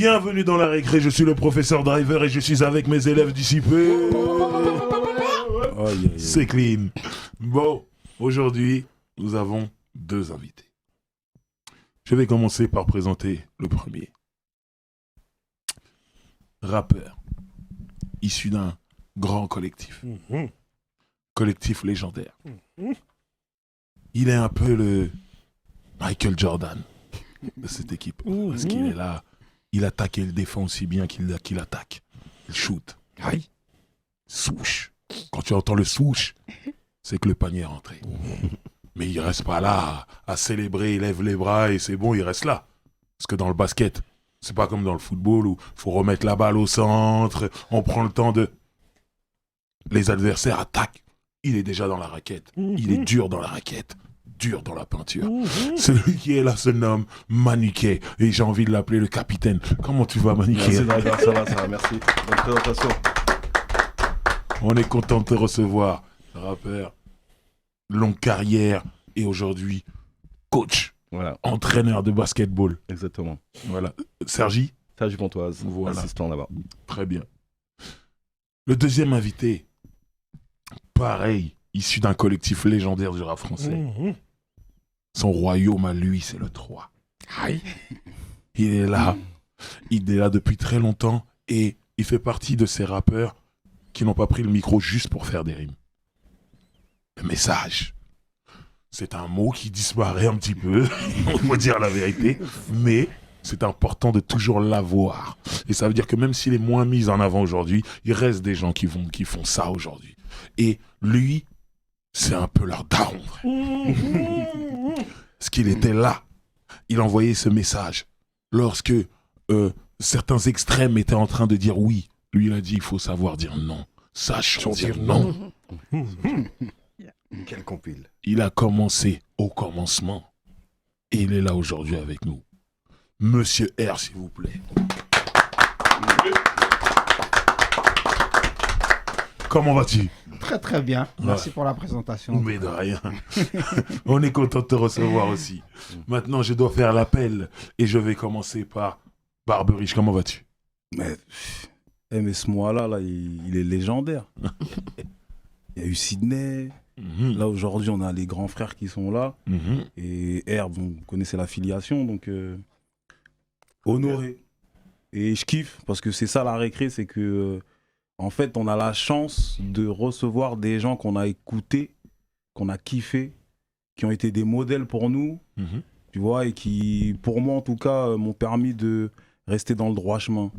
Bienvenue dans la récré, je suis le professeur Driver et je suis avec mes élèves dissipés. C'est clean. Bon, aujourd'hui, nous avons 2 invités. Je vais commencer par présenter le premier. Rappeur, issu d'un grand collectif. Collectif légendaire. Il est un peu le Michael Jordan de cette équipe. Parce qu'il est là, il attaque et il défend aussi bien qu'il attaque. Il shoot. Aïe. Swoosh. Quand tu entends le swoosh, c'est que le panier est rentré. Mais il reste pas là à célébrer, il lève les bras et c'est bon, il reste là. Parce que dans le basket, c'est pas comme dans le football où il faut remettre la balle au centre, on prend le temps de... Les adversaires attaquent, il est déjà dans la raquette. Il est dur dans la raquette, dur dans la peinture. Celui qui est là se nomme Manuquet et j'ai envie de l'appeler le capitaine. Comment tu vas, Manuquet? Merci, ça va, merci. Bonne présentation. On est content de te recevoir, rappeur, longue carrière et aujourd'hui coach, voilà, entraîneur de basketball. Exactement. Voilà, Sergi Pontoise, voilà. Assistant là-bas. Très bien. Le deuxième invité, pareil, issu d'un collectif légendaire du rap français. Son royaume à lui, c'est le 3. Aïe. Il est là depuis très longtemps et il fait partie de ces rappeurs qui n'ont pas pris le micro juste pour faire des rimes. Le message, c'est un mot qui disparaît un petit peu, on faut dire la vérité, mais c'est important de toujours l'avoir. Et ça veut dire que même s'il est moins mis en avant aujourd'hui, il reste des gens qui font ça aujourd'hui. Et lui, c'est un peu leur daron. Parce qu'il était là, il envoyait ce message. Lorsque certains extrêmes étaient en train de dire oui, lui il a dit il faut savoir dire non. Sachons dire non. Quel compile. Il a commencé au commencement. Et il est là aujourd'hui avec nous. Monsieur R, s'il vous plaît. Comment vas-tu? Très très bien. Merci pour la présentation. Mais de rien. On est content de te recevoir aussi. Maintenant, je dois faire l'appel. Et je vais commencer par Barberiche. Comment vas-tu? Mais ce mois-là, il est légendaire. Il y a eu Sydney. Là, aujourd'hui, on a les grands frères qui sont là. Et Herbe, vous connaissez l'affiliation, donc honoré. Et je kiffe, parce que c'est ça la récré, c'est que, en fait, on a la chance de recevoir des gens qu'on a écoutés, qu'on a kiffés, qui ont été des modèles pour nous, tu vois, et qui, pour moi en tout cas, m'ont permis de rester dans le droit chemin.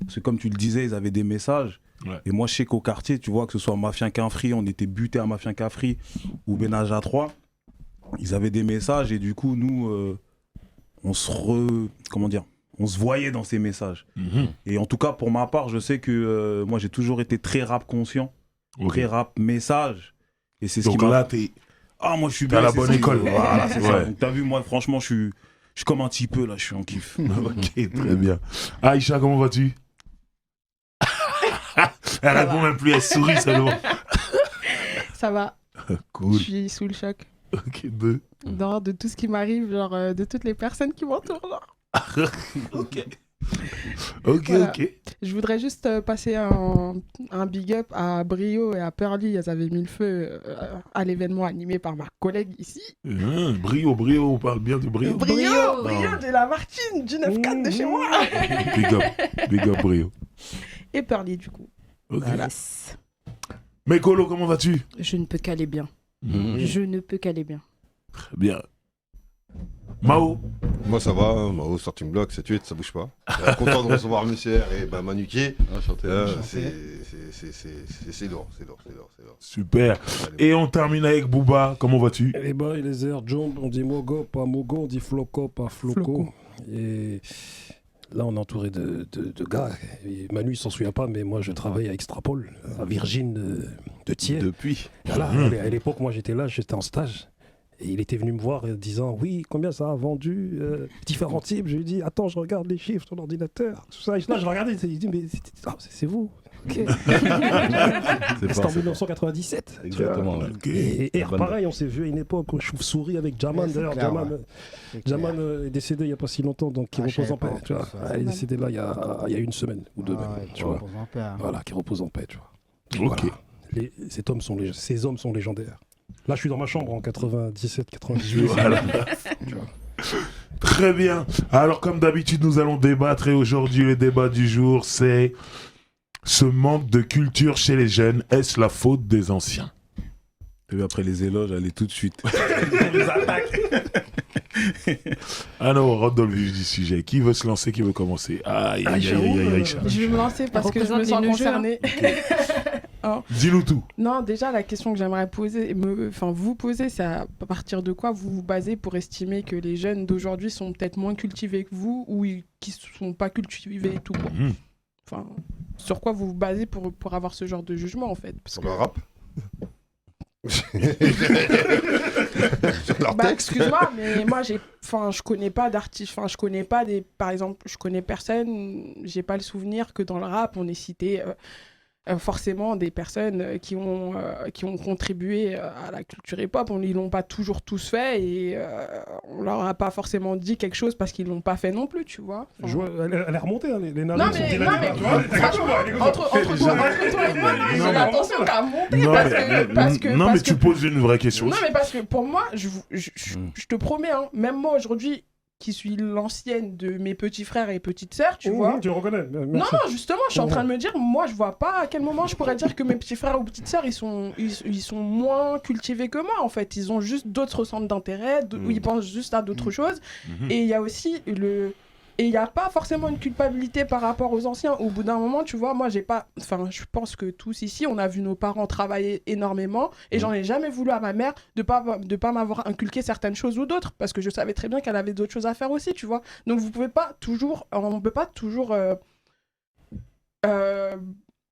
Parce que comme tu le disais, ils avaient des messages. Ouais. Et moi, je sais qu'au quartier, tu vois, que ce soit Mafia Quinfri, on était buté à Mafia Quinfri ou Benage à 3, ils avaient des messages et du coup, nous, on se voyait dans ces messages. Et en tout cas, pour ma part, je sais que moi, j'ai toujours été très rap conscient, très rap message. Et c'est ce donc qui là, t'es... Ah, moi, je suis bien. T'es à la bonne école. Voilà, c'est ça. Donc, t'as vu, moi, franchement, je suis comme un petit peu, là, je suis en kiff. Ok, très bien. Aïcha, comment vas-tu? Elle répond même plus, elle sourit seulement. Ça va. Cool. Je suis sous le choc. Ok, Non, de tout ce qui m'arrive, genre de toutes les personnes qui m'entourent. Genre. Ok. Voilà. Je voudrais juste passer un big up à Brio et à Pearly. Elles avaient mis le feu à l'événement animé par ma collègue ici. Brio, on parle bien de Brio. Brio de la Martine, du 9-4 de chez moi. Big up Brio. Et Pearly, du coup. Ok. Voilà. Mais Colo, comment vas-tu? Je ne peux qu'aller bien. Je ne peux qu'aller bien. Très bien. Mao? Moi ça va, Mao, starting block, 7-8, ça bouge pas. Content de recevoir Monsieur R et Manuquet. C'est lourd. Super. Et on termine avec Booba, comment vas-tu? Eh ben, les airs, John, on dit Mogo, pas Mogo, on dit Floco, pas Floco. Et là, on est entouré de gars. Et Manu, il s'en souvient pas, mais moi, je travaille à Extrapol, à Virgin de Thiers. Depuis. Voilà, à l'époque, moi, j'étais en stage. Et il était venu me voir disant oui, combien ça a vendu, différents types. Je lui ai dit attends, je regarde les chiffres sur l'ordinateur, tout ça. Et là, je regardais, il dit mais c'est vous. Ok. C'est C'était pas en 1997. Exactement. Ouais. Et La bonne- pareil, on s'est vu à une époque où Chauve-souris avec Jaman. Ouais, c'est D'ailleurs, clair, Jaman, ouais. C'est clair. Jaman est décédé il n'y a pas si longtemps, donc qui Ah, je repose en savais paix. pas, Tu vois. en plus, ouais. Elle est décédée là il y a une semaine ou deux Ah même. ouais, Tu vois. repose en paix, hein. Voilà, qui repose en paix. Tu vois. Ok. Voilà. Ces hommes sont légendaires. Là, je suis dans ma chambre en 97, 98. Voilà. Tu vois. Très bien. Alors, comme d'habitude, nous allons débattre et aujourd'hui, le débat du jour, c'est ce manque de culture chez les jeunes. Est-ce la faute des anciens? Et après les éloges, allez tout de suite. Alors, on rentre dans le vif du sujet. Qui veut se lancer? Qui veut commencer? Aïe, aïe, aïe, aïe, aïe, Aïcha. Je vais me lancer parce que je me Représente sens les neugeux, concernée. Dis-nous tout. Non, déjà, la question que j'aimerais poser, vous poser, c'est à partir de quoi vous vous basez pour estimer que les jeunes d'aujourd'hui sont peut-être moins cultivés que vous ou qui ne sont pas cultivés et tout court. Mhm. Enfin, sur quoi vous vous basez pour avoir ce genre de jugement, en fait? Parce Sur que, le rap. Sur leur bah, texte. excuse-moi, mais moi, je connais pas d'artistes, je connais pas des... Par exemple, je connais personne, j'ai pas le souvenir que dans le rap, on ait cité... forcément des personnes qui ont contribué à la culture hip-hop. Ils l'ont pas toujours tous fait et on leur a pas forcément dit quelque chose parce qu'ils l'ont pas fait non plus, tu vois. Enfin, Elle est remontée, hein, les non nanas sont mais dynamiques, tu vois. franchement, entre toi et moi, j'ai Non, l'attention qu'à monter Non, parce que tu poses une vraie question. non mais parce que pour moi, je te promets, hein, même moi aujourd'hui qui suis l'ancienne de mes petits frères et petites sœurs, tu vois. Tu reconnais. Non, Merci. non, justement, je suis en train de me dire, moi, je vois pas à quel moment je pourrais dire que mes petits frères ou petites sœurs, ils sont moins cultivés que moi, en fait. Ils ont juste d'autres centres d'intérêt, où ils pensent juste à d'autres choses. Et il y a aussi Et il n'y a pas forcément une culpabilité par rapport aux anciens. Au bout d'un moment, tu vois, moi, j'ai pas... Enfin, je pense que tous ici, on a vu nos parents travailler énormément. Et j'en ai jamais voulu à ma mère de pas m'avoir inculqué certaines choses ou d'autres. Parce que je savais très bien qu'elle avait d'autres choses à faire aussi, tu vois. Donc, vous pouvez pas toujours... On peut pas toujours...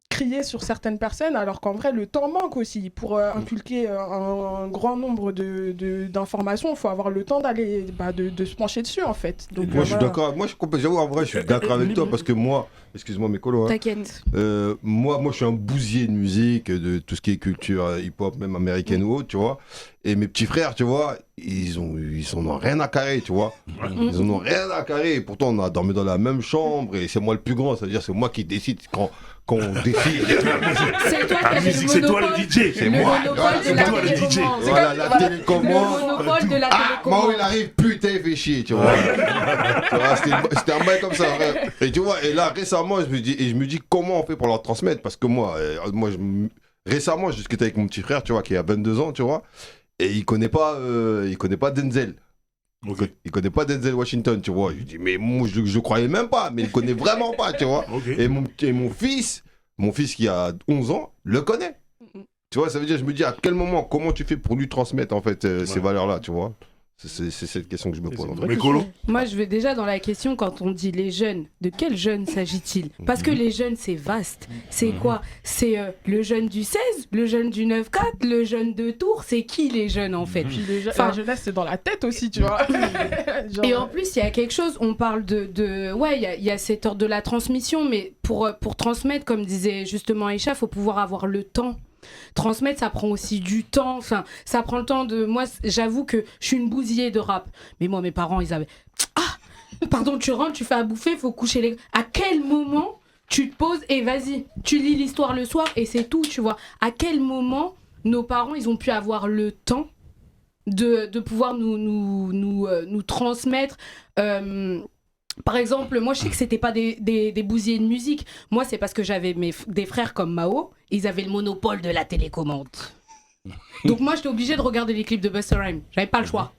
crier sur certaines personnes, alors qu'en vrai, le temps manque aussi. Pour inculquer un grand nombre d'informations, il faut avoir le temps d'aller de se pencher dessus, en fait. Donc, Moi, je suis voilà. d'accord. Moi, j'avoue, en vrai, je suis d'accord avec toi parce que moi, excuse-moi mes colos, hein, T'inquiète. moi, je suis un bousier de musique, de tout ce qui est culture hip-hop, même américaine ou autre, tu vois. Et mes petits frères, tu vois, ils en ont rien à carrer, tu vois. Ils en ont rien à carrer. Et pourtant, on a dormi dans la même chambre et c'est moi le plus grand. C'est-à-dire, c'est moi qui décide quand on décide. C'est toi qui Ah, avais musique, c'est toi le DJ. C'est moi. monopole C'est de la toi le DJ. télécommande. Voilà, la Le télécommande. monopole de la Ah, Mao, télécommande. il arrive, putain, il fait chier, tu vois. Tu vois, c'était un bail comme ça, frère. Et tu vois, et là, récemment, je me dis comment on fait pour leur transmettre. Parce que moi récemment, je discutais avec mon petit frère, tu vois, qui a 22 ans, tu vois. Et il connaît pas Denzel. Ok. Il connaît pas Denzel Washington, tu vois. Je dis, mais moi, je croyais même pas, mais il connaît vraiment pas, tu vois. Ok. Et mon fils qui a 11 ans, le connaît. Tu vois, ça veut dire, je me dis, à quel moment, comment tu fais pour lui transmettre, en fait, ces valeurs-là, tu vois. C'est cette question que je me pose. en fait. Mais Colo, Moi, je vais déjà dans la question quand on dit les jeunes. De quels jeunes s'agit-il? Parce que les jeunes, c'est vaste. C'est quoi? C'est le jeune du 16, le jeune du 9-4, le jeune de Tours. C'est qui les jeunes en fait? Puis Enfin- la jeunesse, c'est dans la tête aussi, tu vois. Genre, Et en plus, il y a quelque chose, on parle ouais, il y a cet ordre de la transmission, mais pour transmettre, comme disait justement Aïcha, il faut pouvoir avoir le temps. Transmettre, ça prend aussi du temps. Enfin, ça prend le temps de... Moi, j'avoue que je suis une bousillée de rap. Mais moi, mes parents, ils avaient... Ah, pardon, tu rentres, tu fais à bouffer, faut coucher les... À quel moment tu te poses et vas-y, tu lis l'histoire le soir et c'est tout, tu vois. À quel moment nos parents, ils ont pu avoir le temps de pouvoir nous transmettre... Par exemple, moi je sais que c'était pas des bousillés de musique. Moi c'est parce que j'avais des frères comme Mao, ils avaient le monopole de la télécommande. Donc moi j'étais obligée de regarder les clips de Busta Rhymes. J'avais pas le choix.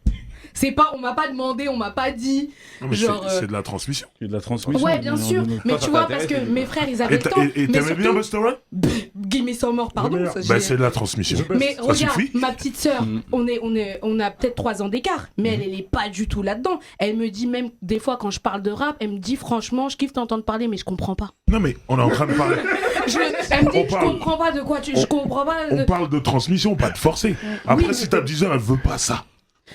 C'est pas, on m'a pas demandé, on m'a pas dit. non, mais genre, c'est de la transmission. Il y a de la transmission. Ouais, bien sûr. Mais Toi, tu ça vois, parce t'intéresse, que mes frères ils avaient Et le temps. t'aimais Mais bien surtout, Busta Rhymes? Gimme sans mort, pardon. Le ça, Bah, j'ai- c'est de la transmission. Mais Ça regarde, suffit. ma petite sœur, on a peut-être 3 ans d'écart, mais elle est pas du tout là-dedans. Elle me dit même, des fois, quand je parle de rap, elle me dit, franchement, je kiffe t'entendre parler, mais je comprends pas. Non, mais on est en train de parler. Elle me dit, On je parle. comprends pas de quoi je comprends pas. On parle de transmission, pas de forcer. Après, mais- si ta 10 ans, elle veut pas ça.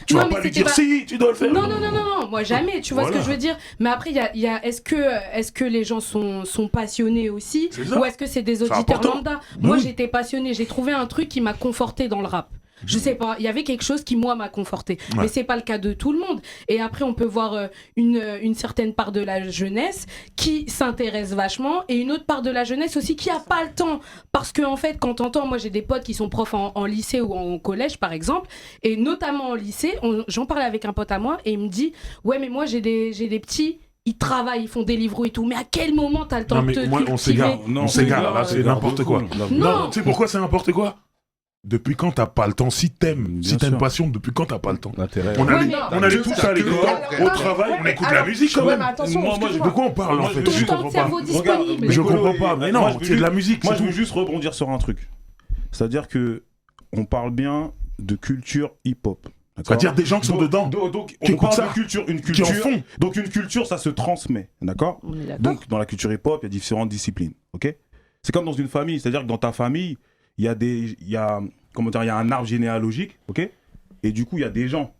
Tu Non, vas mais pas lui c'était dire pas- si, tu dois le faire. Non, moi jamais, tu vois Voilà. ce que je veux dire. Mais après, il y a est-ce que les gens sont passionnés aussi C'est ça. ou est-ce que c'est des C'est auditeurs important. lambda? Ben Moi, oui. j'étais passionnée, j'ai trouvé un truc qui m'a conforté dans le rap. Je sais pas, il y avait quelque chose qui, moi, m'a conforté. Ouais. Mais c'est pas le cas de tout le monde. Et après, on peut voir une certaine part de la jeunesse qui s'intéresse vachement et une autre part de la jeunesse aussi qui a pas le temps. Parce que, en fait, quand t'entends, moi, j'ai des potes qui sont profs en lycée ou en collège, par exemple, et notamment en lycée, j'en parlais avec un pote à moi et il me dit, ouais, mais moi, j'ai des petits. Ils travaillent, ils font des livres et tout. Mais à quel moment t'as le temps Non, de mais te moi, on cultiver? s'égare. On s'égare. Là, c'est n'importe quoi. Non. Tu sais pourquoi c'est n'importe quoi? Depuis quand t'as pas le temps? Si t'aimes, Bien si t'as une sûr. passion, depuis quand t'as pas le temps? L'intérêt. On Ouais, allait, mais- on allait T'as tous que- à l'école, t'as au que- travail, on écoute la Alors, musique quand ouais, même. mais attention, Moi, je- De excuse-moi. quoi on parle en Moi, je fait? veux Tout Je le temps comprends de pas. cerveau disponible. Mais je Nicolas, comprends pas. Mais moi, non, je veux c'est de la juste- musique. Moi, c'est je veux tout. juste rebondir sur un truc. C'est-à-dire que on parle bien de culture hip-hop. C'est-à-dire des gens qui sont dedans. Donc, Qui on écoutent parle ça, de culture, une qui en culture. font. Donc une culture, ça se transmet, d'accord. On est d'accord. Donc dans la culture hip-hop, il y a différentes disciplines, ok. C'est comme dans une famille, c'est-à-dire que dans ta famille, il y a un arbre généalogique, ok. Et du coup, il y a des gens.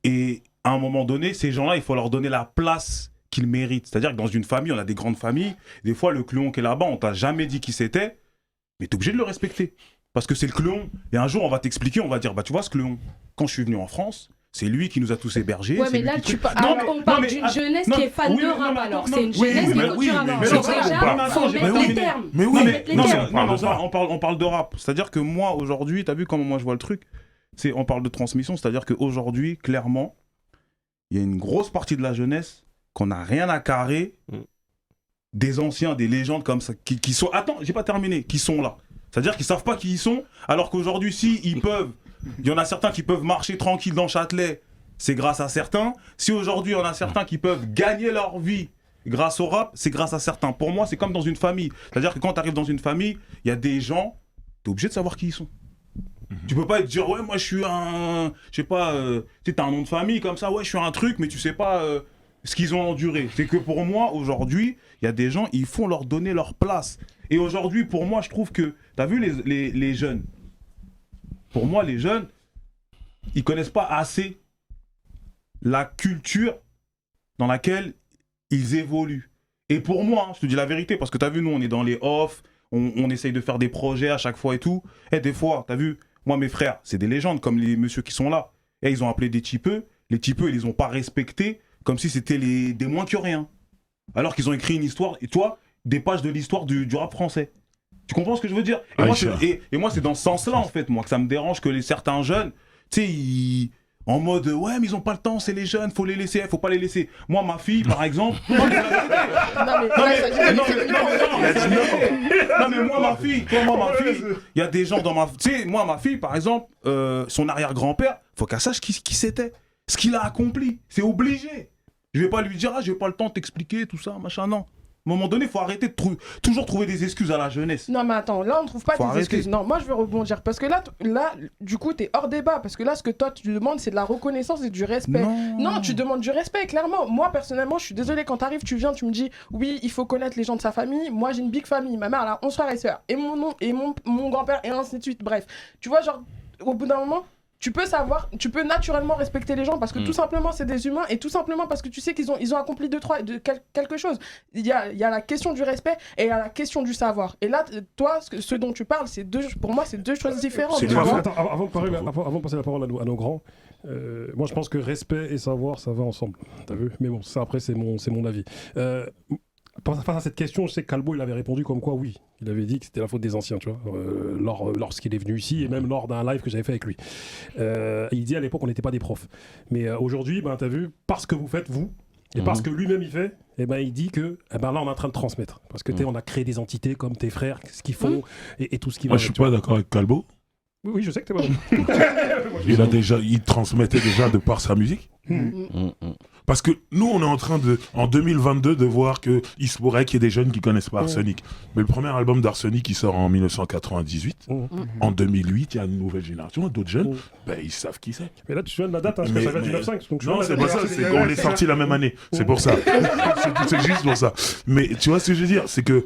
Et à un moment donné, ces gens-là, il faut leur donner la place qu'ils méritent. C'est-à-dire que dans une famille, on a des grandes familles. Des fois, le cléon qui est là-bas, on t'a jamais dit qui c'était, mais t'es obligé de le respecter. Parce que c'est le cléon. Et un jour, on va t'expliquer, on va dire, bah tu vois ce cléon, quand je suis venu en France, c'est lui qui nous a tous hébergés. Ouais, c'est mais lui là, qui tu truc. parles. Non, mais- On parle non, mais- d'une ah, jeunesse non, qui est fan oui, de mais rap non, alors. non, C'est une oui, jeunesse mais qui oui, écoute du rap. mais Donc c'est ça, déjà, on parle. faut J'ai mettre pas les terminé. termes. Mais Faut oui, mettre les Non, termes. mais, non, mais on parle de rap. C'est-à-dire que moi, aujourd'hui, t'as vu comment moi je vois le truc? On parle de transmission, c'est-à-dire qu'aujourd'hui, clairement, il y a une grosse partie de la jeunesse qu'on n'a rien à carrer des anciens, des légendes comme ça, qui sont... Attends, j'ai pas terminé, qui sont là. C'est-à-dire qu'ils savent pas qui ils sont, alors qu'aujourd'hui, si ils peuvent... Il y en a certains qui peuvent marcher tranquille dans Châtelet, c'est grâce à certains. Si aujourd'hui, il y en a certains qui peuvent gagner leur vie grâce au rap, c'est grâce à certains. Pour moi, c'est comme dans une famille. C'est-à-dire que quand tu arrives dans une famille, il y a des gens, tu es obligé de savoir qui ils sont. Tu peux pas te dire, ouais, moi je suis un. Je sais pas, tu sais, t'as un nom de famille comme ça, ouais, je suis un truc, mais tu sais pas ce qu'ils ont enduré. C'est que pour moi, aujourd'hui, il y a des gens, il faut leur donner leur place. Et aujourd'hui, pour moi, je trouve que. T'as vu les jeunes? Pour moi, les jeunes, ils connaissent pas assez la culture dans laquelle ils évoluent. Et pour moi, je te dis la vérité, parce que t'as vu, nous, on est dans les off, on essaye de faire des projets à chaque fois et tout. Et des fois, t'as vu, moi, mes frères, c'est des légendes, comme les messieurs qui sont là. Et ils ont appelé des typeux. Les typeux, ils les ont pas respectés, comme si c'était des moins que rien. Alors qu'ils ont écrit une histoire, et toi, des pages de l'histoire du rap français. Tu comprends ce que je veux dire? Et moi, et moi, c'est dans ce sens-là, en fait, moi, que ça me dérange que certains jeunes, tu sais, en mode, ouais, mais ils ont pas le temps, c'est les jeunes, faut les laisser, faut pas les laisser. Moi, ma fille, par exemple... Non, mais moi, ma fille, il y a des gens dans ma... Tu sais, moi, ma fille, par exemple, son arrière-grand-père, faut qu'elle sache qui c'était, ce qu'il a accompli. C'est obligé. Je vais pas lui dire, ah, j'ai pas le temps de t'expliquer, tout ça, machin, non. À un moment donné, il faut arrêter de toujours trouver des excuses à la jeunesse. Non, mais attends, là, on trouve pas Faut des arrêter. excuses. Non, moi, je veux rebondir. Parce que là, du coup, t'es hors débat. Parce que là, ce que toi, tu demandes, c'est de la reconnaissance et du respect. Non, tu demandes du respect, clairement. Moi, personnellement, je suis désolée, quand t'arrives, tu viens, tu me dis, oui, il faut connaître les gens de sa famille. Moi, j'ai une big famille. Ma mère, elle a 11 frères et sœurs. Et mon grand-père, et ainsi de suite. Bref. Tu vois, genre, au bout d'un moment, tu peux naturellement respecter les gens parce que tout simplement c'est des humains et tout simplement parce que tu sais qu'ils ont accompli quelque chose. Il y a la question du respect et il y a la question du savoir. Et là, toi, ce dont tu parles, pour moi, c'est deux choses différentes. C'est tu pas vois. faux. Attends, avant de passer la parole à nos grands, moi je pense que respect et savoir, ça va ensemble. T'as vu? Mais bon, ça après, c'est mon avis. Face à cette question, je sais que Calbo, il avait répondu comme quoi oui. Il avait dit que c'était la faute des anciens, tu vois, lorsqu'il est venu ici et même lors d'un live que j'avais fait avec lui. Il dit à l'époque, on n'était pas des profs. Mais aujourd'hui, ben, t'as vu, parce que vous faites, vous, et parce que lui-même il fait, et ben, il dit que là, on est en train de transmettre. Parce que on a créé des entités comme tes frères, ce qu'ils font et tout ce qui va. Moi, je suis pas d'accord avec Calbo. Oui, je sais que t'es pas. Il transmettait déjà de par sa musique. Parce que nous, on est en train en 2022, de voir qu'il se pourrait qu'il y ait des jeunes qui connaissent pas Arsenic. Mais le premier album d'Arsenic, il sort en 1998. En 2008, il y a une nouvelle génération, d'autres jeunes, ben, ils savent qui c'est. Mais là, tu viens de ma date, parce que ça vient du 9-5. Donc non, c'est pas ça, c'est qu'on est sortis la même année. C'est pour ça. C'est juste pour ça. Mais tu vois ce que je veux dire, c'est que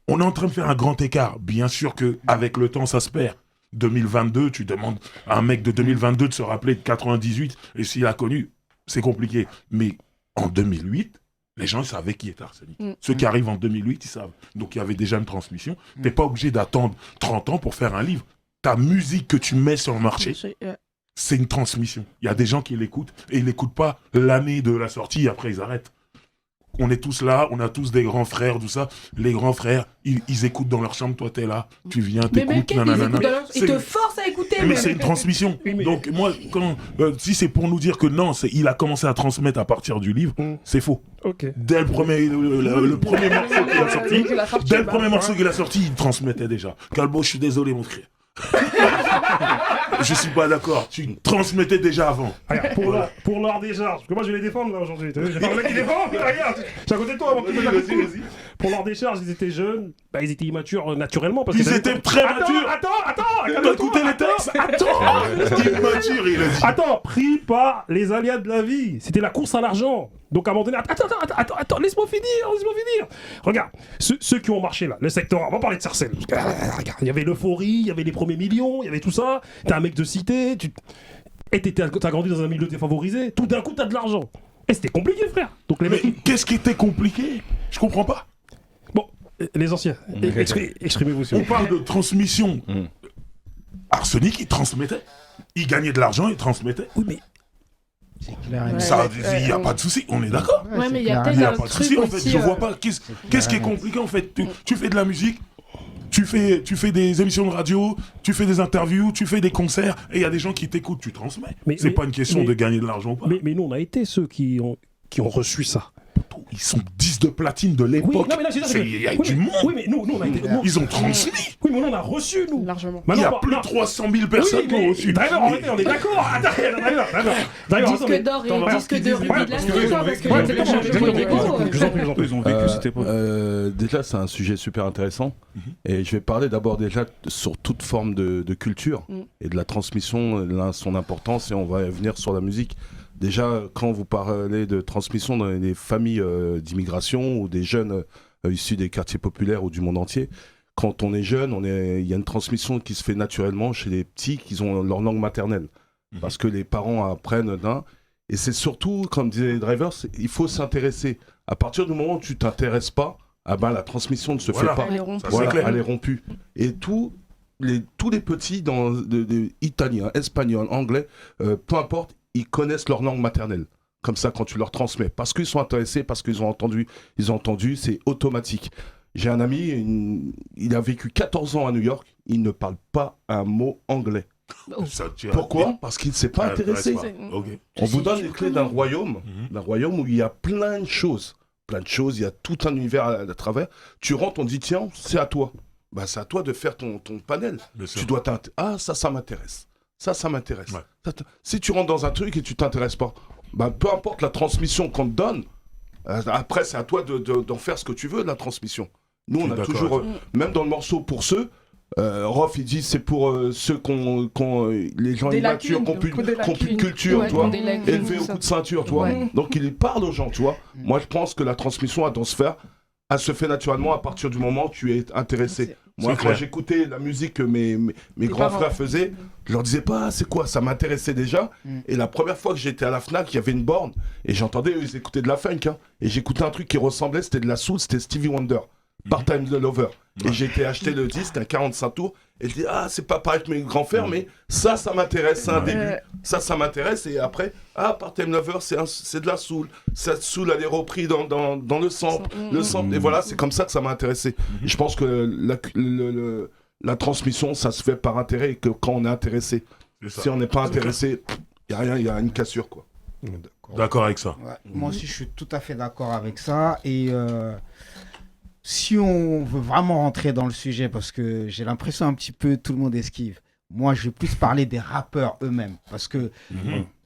on est en train de faire un grand écart. Bien sûr qu'avec le temps, ça se perd. 2022, tu demandes à un mec de 2022 de se rappeler de 98, et s'il a connu, c'est compliqué. Mais en 2008, les gens savaient qui était Arsenic. Ceux qui arrivent en 2008, ils savent. Donc il y avait déjà une transmission. T'es pas obligé d'attendre 30 ans pour faire un livre. Ta musique que tu mets sur le marché, c'est une transmission. Il y a des gens qui l'écoutent, et ils l'écoutent pas l'année de la sortie, et après ils arrêtent. On est tous là, on a tous des grands frères, tout ça. Les grands frères, ils écoutent dans leur chambre, toi t'es là, tu viens, Mais même t'écoutes, nanana. ils te forcent à écouter. Mais c'est une transmission. Donc moi, si c'est pour nous dire que non, il a commencé à transmettre à partir du livre, c'est faux. Ok. Dès le premier morceau qu'il a sorti, il transmettait déjà. Calbo, je suis désolé mon frère. Je suis pas d'accord. Tu transmettais déjà avant. Regarde, pour l'art des arts, parce que moi je vais les défendre là aujourd'hui. J'ai pas le mec qui défend, regarde, je suis à côté de toi, mon petit. Vas-y. Pour l'art des charges, ils étaient jeunes, ils étaient immatures naturellement. Parce ils étaient très matures. Attends, écoutez les textes. Immature, il a dit. Attends, pris par les aléas de la vie. C'était la course à l'argent. Donc à un moment donné, attends, laisse-moi finir. Regarde, ceux qui ont marché là, le secteur, on va parler de Sarcelles. Regarde, il y avait l'euphorie, il y avait les premiers millions, il y avait tout ça. T'es un mec de cité, t'as grandi dans un milieu défavorisé. Tout d'un coup, t'as de l'argent. Et c'était compliqué, frère. Donc les mecs. Qu'est-ce qui était compliqué? Je comprends pas. Bon, les anciens, exprimez-vous sur. On parle de transmission. Arsenic, il transmettait. Il gagnait de l'argent, il transmettait. Oui, mais. Ça, il n'y a pas de souci, on est d'accord. Ouais, mais il y a peut-être Il n'y a un pas de truc souci, en fait. aussi, Je vois pas. Qu'est-ce qui est compliqué, en fait? Tu fais de la musique, tu fais des émissions de radio, tu fais des interviews, tu fais des concerts, et il y a des gens qui t'écoutent, tu transmets. C'est pas une question de gagner de l'argent ou pas. Mais nous, on a été ceux qui ont reçu ça. Ils sont 10 de platine de l'époque. Oui, non, mais là, il y a du monde. Oui, mais nous, on a été. Ils ont transmis. Oui, mais nous, on a reçu, nous. Largement. Il y a plus de 300 000 personnes qui ont reçu. Driver, arrêtez, on est d'accord. Disque d'or et disque de rubis de la street, quoi, parce que ils ont vécu cette époque. Déjà, c'est un sujet super intéressant. Et je vais parler d'abord déjà sur toute forme de culture et de la transmission, son importance, et on va venir sur la musique. Déjà, quand vous parlez de transmission dans les familles d'immigration ou des jeunes issus des quartiers populaires ou du monde entier, quand on est jeune, il y a une transmission qui se fait naturellement chez les petits qui ont leur langue maternelle. Parce que les parents apprennent d'un. Et c'est surtout, comme disait les drivers, il faut s'intéresser. À partir du moment où tu t'intéresses pas, la transmission ne se fait pas. Elle est rompue. Et tous les petits, italiens, espagnols, anglais, peu importe, ils connaissent leur langue maternelle. Comme ça, quand tu leur transmets. Parce qu'ils sont intéressés, parce qu'ils ont entendu, c'est automatique. J'ai un ami, il a vécu 14 ans à New York, il ne parle pas un mot anglais. Pourquoi? Parce qu'il ne s'est pas intéressé. On vous donne les clés d'un royaume où il y a plein de choses. Il y a tout un univers à travers. Tu rentres, on dit tiens, c'est à toi. C'est à toi de faire ton panel. Tu dois ça m'intéresse. Ça m'intéresse. Ouais. Si tu rentres dans un truc et tu t'intéresses pas, peu importe la transmission qu'on te donne, après c'est à toi d'en faire ce que tu veux de la transmission. Nous on a toujours, même dans le morceau pour ceux, Rof il dit c'est pour ceux les gens immatures qui ont plus de culture, toi, élevés au coup de ceinture, toi. Donc il parle aux gens, tu vois. Moi je pense que la transmission elle se fait naturellement à partir du moment où tu es intéressé. Moi, quand j'écoutais la musique que mes grands frères faisaient, je leur disais pas c'est quoi, ça m'intéressait déjà. Et la première fois que j'étais à la Fnac, il y avait une borne et j'entendais, eux, ils écoutaient de la funk. Et j'écoutais un truc qui ressemblait, c'était de la soul, c'était Stevie Wonder, Part-Time Lover. Et j'ai été acheter le disque, un 45 tours, et je dis c'est pas pareil que mes grands frères, mais ça m'intéresse, c'est un début. Ça m'intéresse, et après, Part-Time Lover, c'est de la soul. Cette soul, elle est reprise dans le sample. Et voilà, c'est comme ça que ça m'a intéressé. Et je pense que la transmission, ça se fait par intérêt, et que quand on est intéressé. Si on n'est pas intéressé, il n'y a rien, il y a une cassure, quoi. D'accord avec ça. Moi aussi, je suis tout à fait d'accord avec ça. Et si on veut vraiment rentrer dans le sujet, parce que j'ai l'impression un petit peu tout le monde esquive, moi je vais plus parler des rappeurs eux-mêmes. Parce que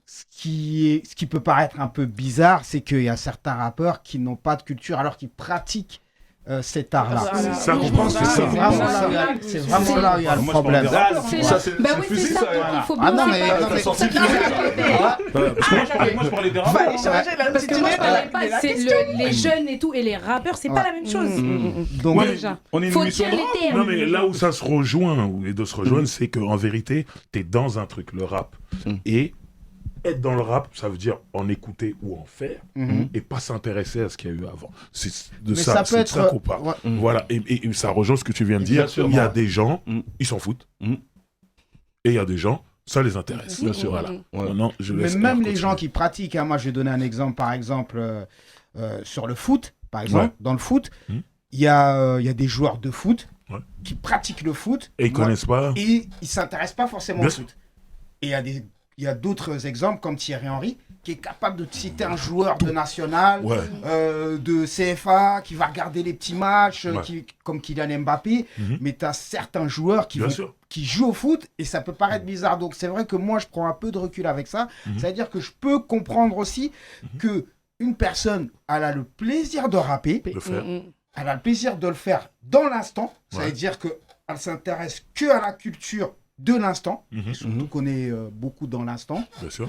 ce qui peut paraître un peu bizarre, c'est qu'il y a certains rappeurs qui n'ont pas de culture alors qu'ils pratiquent cet art-là. Voilà. Ça qu'on pense que C'est ça. vraiment là où il y a- c'est vraiment là où il y a le Moi, je parle problème. des rappeurs. C'est Ça, là. c'est Bah le oui, fusil, c'est ça. ça, Il faut Ah bien non, mais séparer. attendez. sorti le Ça, fusil. Parce que moi, je parlais des rappeurs. Fallait changer la Parce que moi, je parlais pas, c'est les jeunes et tout, et les rappeurs, c'est pas la même chose. Donc, Ouais, Déjà. On est une Faut émission dire de les rap. termes. Non, mais là où ça se rejoint, ou les deux se rejoignent, c'est qu'en vérité, t'es dans un truc, le rap. Et être dans le rap, ça veut dire en écouter ou en faire, et pas s'intéresser à ce qu'il y a eu avant. C'est de mais ça, ça peut c'est de ça être. qu'on parle. Ouais. Voilà, et ça rejoint ce que tu viens de dire. Bien sûr. Il y a des gens, Mm. ils s'en foutent. Mm. Et il y a des gens, ça les intéresse. Bien sûr. Voilà. Ouais. Maintenant, je Mais laisse même R les continuer. gens qui pratiquent, hein, moi je vais donner un exemple, par exemple, sur le foot, par exemple, Ouais. dans le foot, Mhm. il y a des joueurs de foot Ouais. qui pratiquent le foot Et ils moi, connaissent pas. et ils ne s'intéressent pas forcément Bien au sûr. foot. Et il y a d'autres exemples comme Thierry Henry qui est capable de te citer un joueur de national, Ouais. de CFA, qui va regarder les petits matchs, Ouais. comme Kylian Mbappé, Mhm. mais tu as certains joueurs Bien sûr. qui jouent au foot et ça peut paraître bizarre. Donc c'est vrai que moi je prends un peu de recul avec ça. C'est-à-dire que je peux comprendre aussi que une personne elle a le plaisir de rapper, Le faire. elle a le plaisir de le faire dans l'instant. Ouais. C'est-à-dire qu'elle s'intéresse que à la culture de l'instant. Mhm. Surtout qu'on est beaucoup dans l'instant Bien sûr.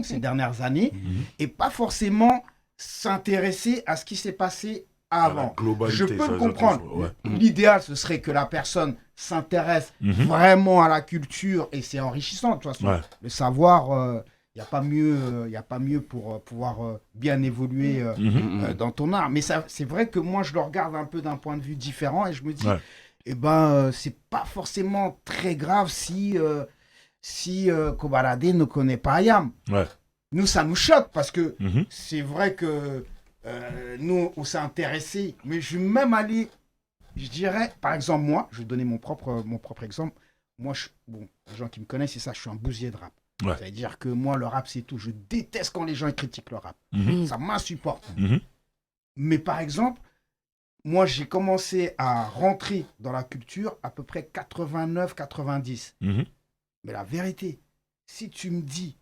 ces dernières années Mhm. et pas forcément s'intéresser à ce qui s'est passé À la avant. globalité, Je peux ça le veut dire comprendre. quelque chose, ouais. L'idéal, ce serait que la personne s'intéresse Mhm. vraiment à la culture et c'est enrichissant de toute façon. Ouais. Le savoir, il n'y a pas mieux pour pouvoir bien évoluer Mhm. dans ton art. Mais ça, c'est vrai que moi, je le regarde un peu d'un point de vue différent et je me dis, Ouais. c'est pas forcément très grave si Kobalade ne connaît pas Ayam. Ouais. Nous, ça nous choque parce que Mhm. c'est vrai que nous, on s'est intéressé, mais je vais même aller, je dirais, par exemple, moi, je vais donner mon propre exemple. Moi, les gens qui me connaissent, c'est ça, je suis un bousier de rap. Ouais. C'est-à-dire que moi, le rap, c'est tout. Je déteste quand les gens critiquent le rap. Mhm. Ça m'insupporte. Mhm. Mais par exemple, moi, j'ai commencé à rentrer dans la culture à peu près 89-90. Mhm. Mais la vérité, si tu me dis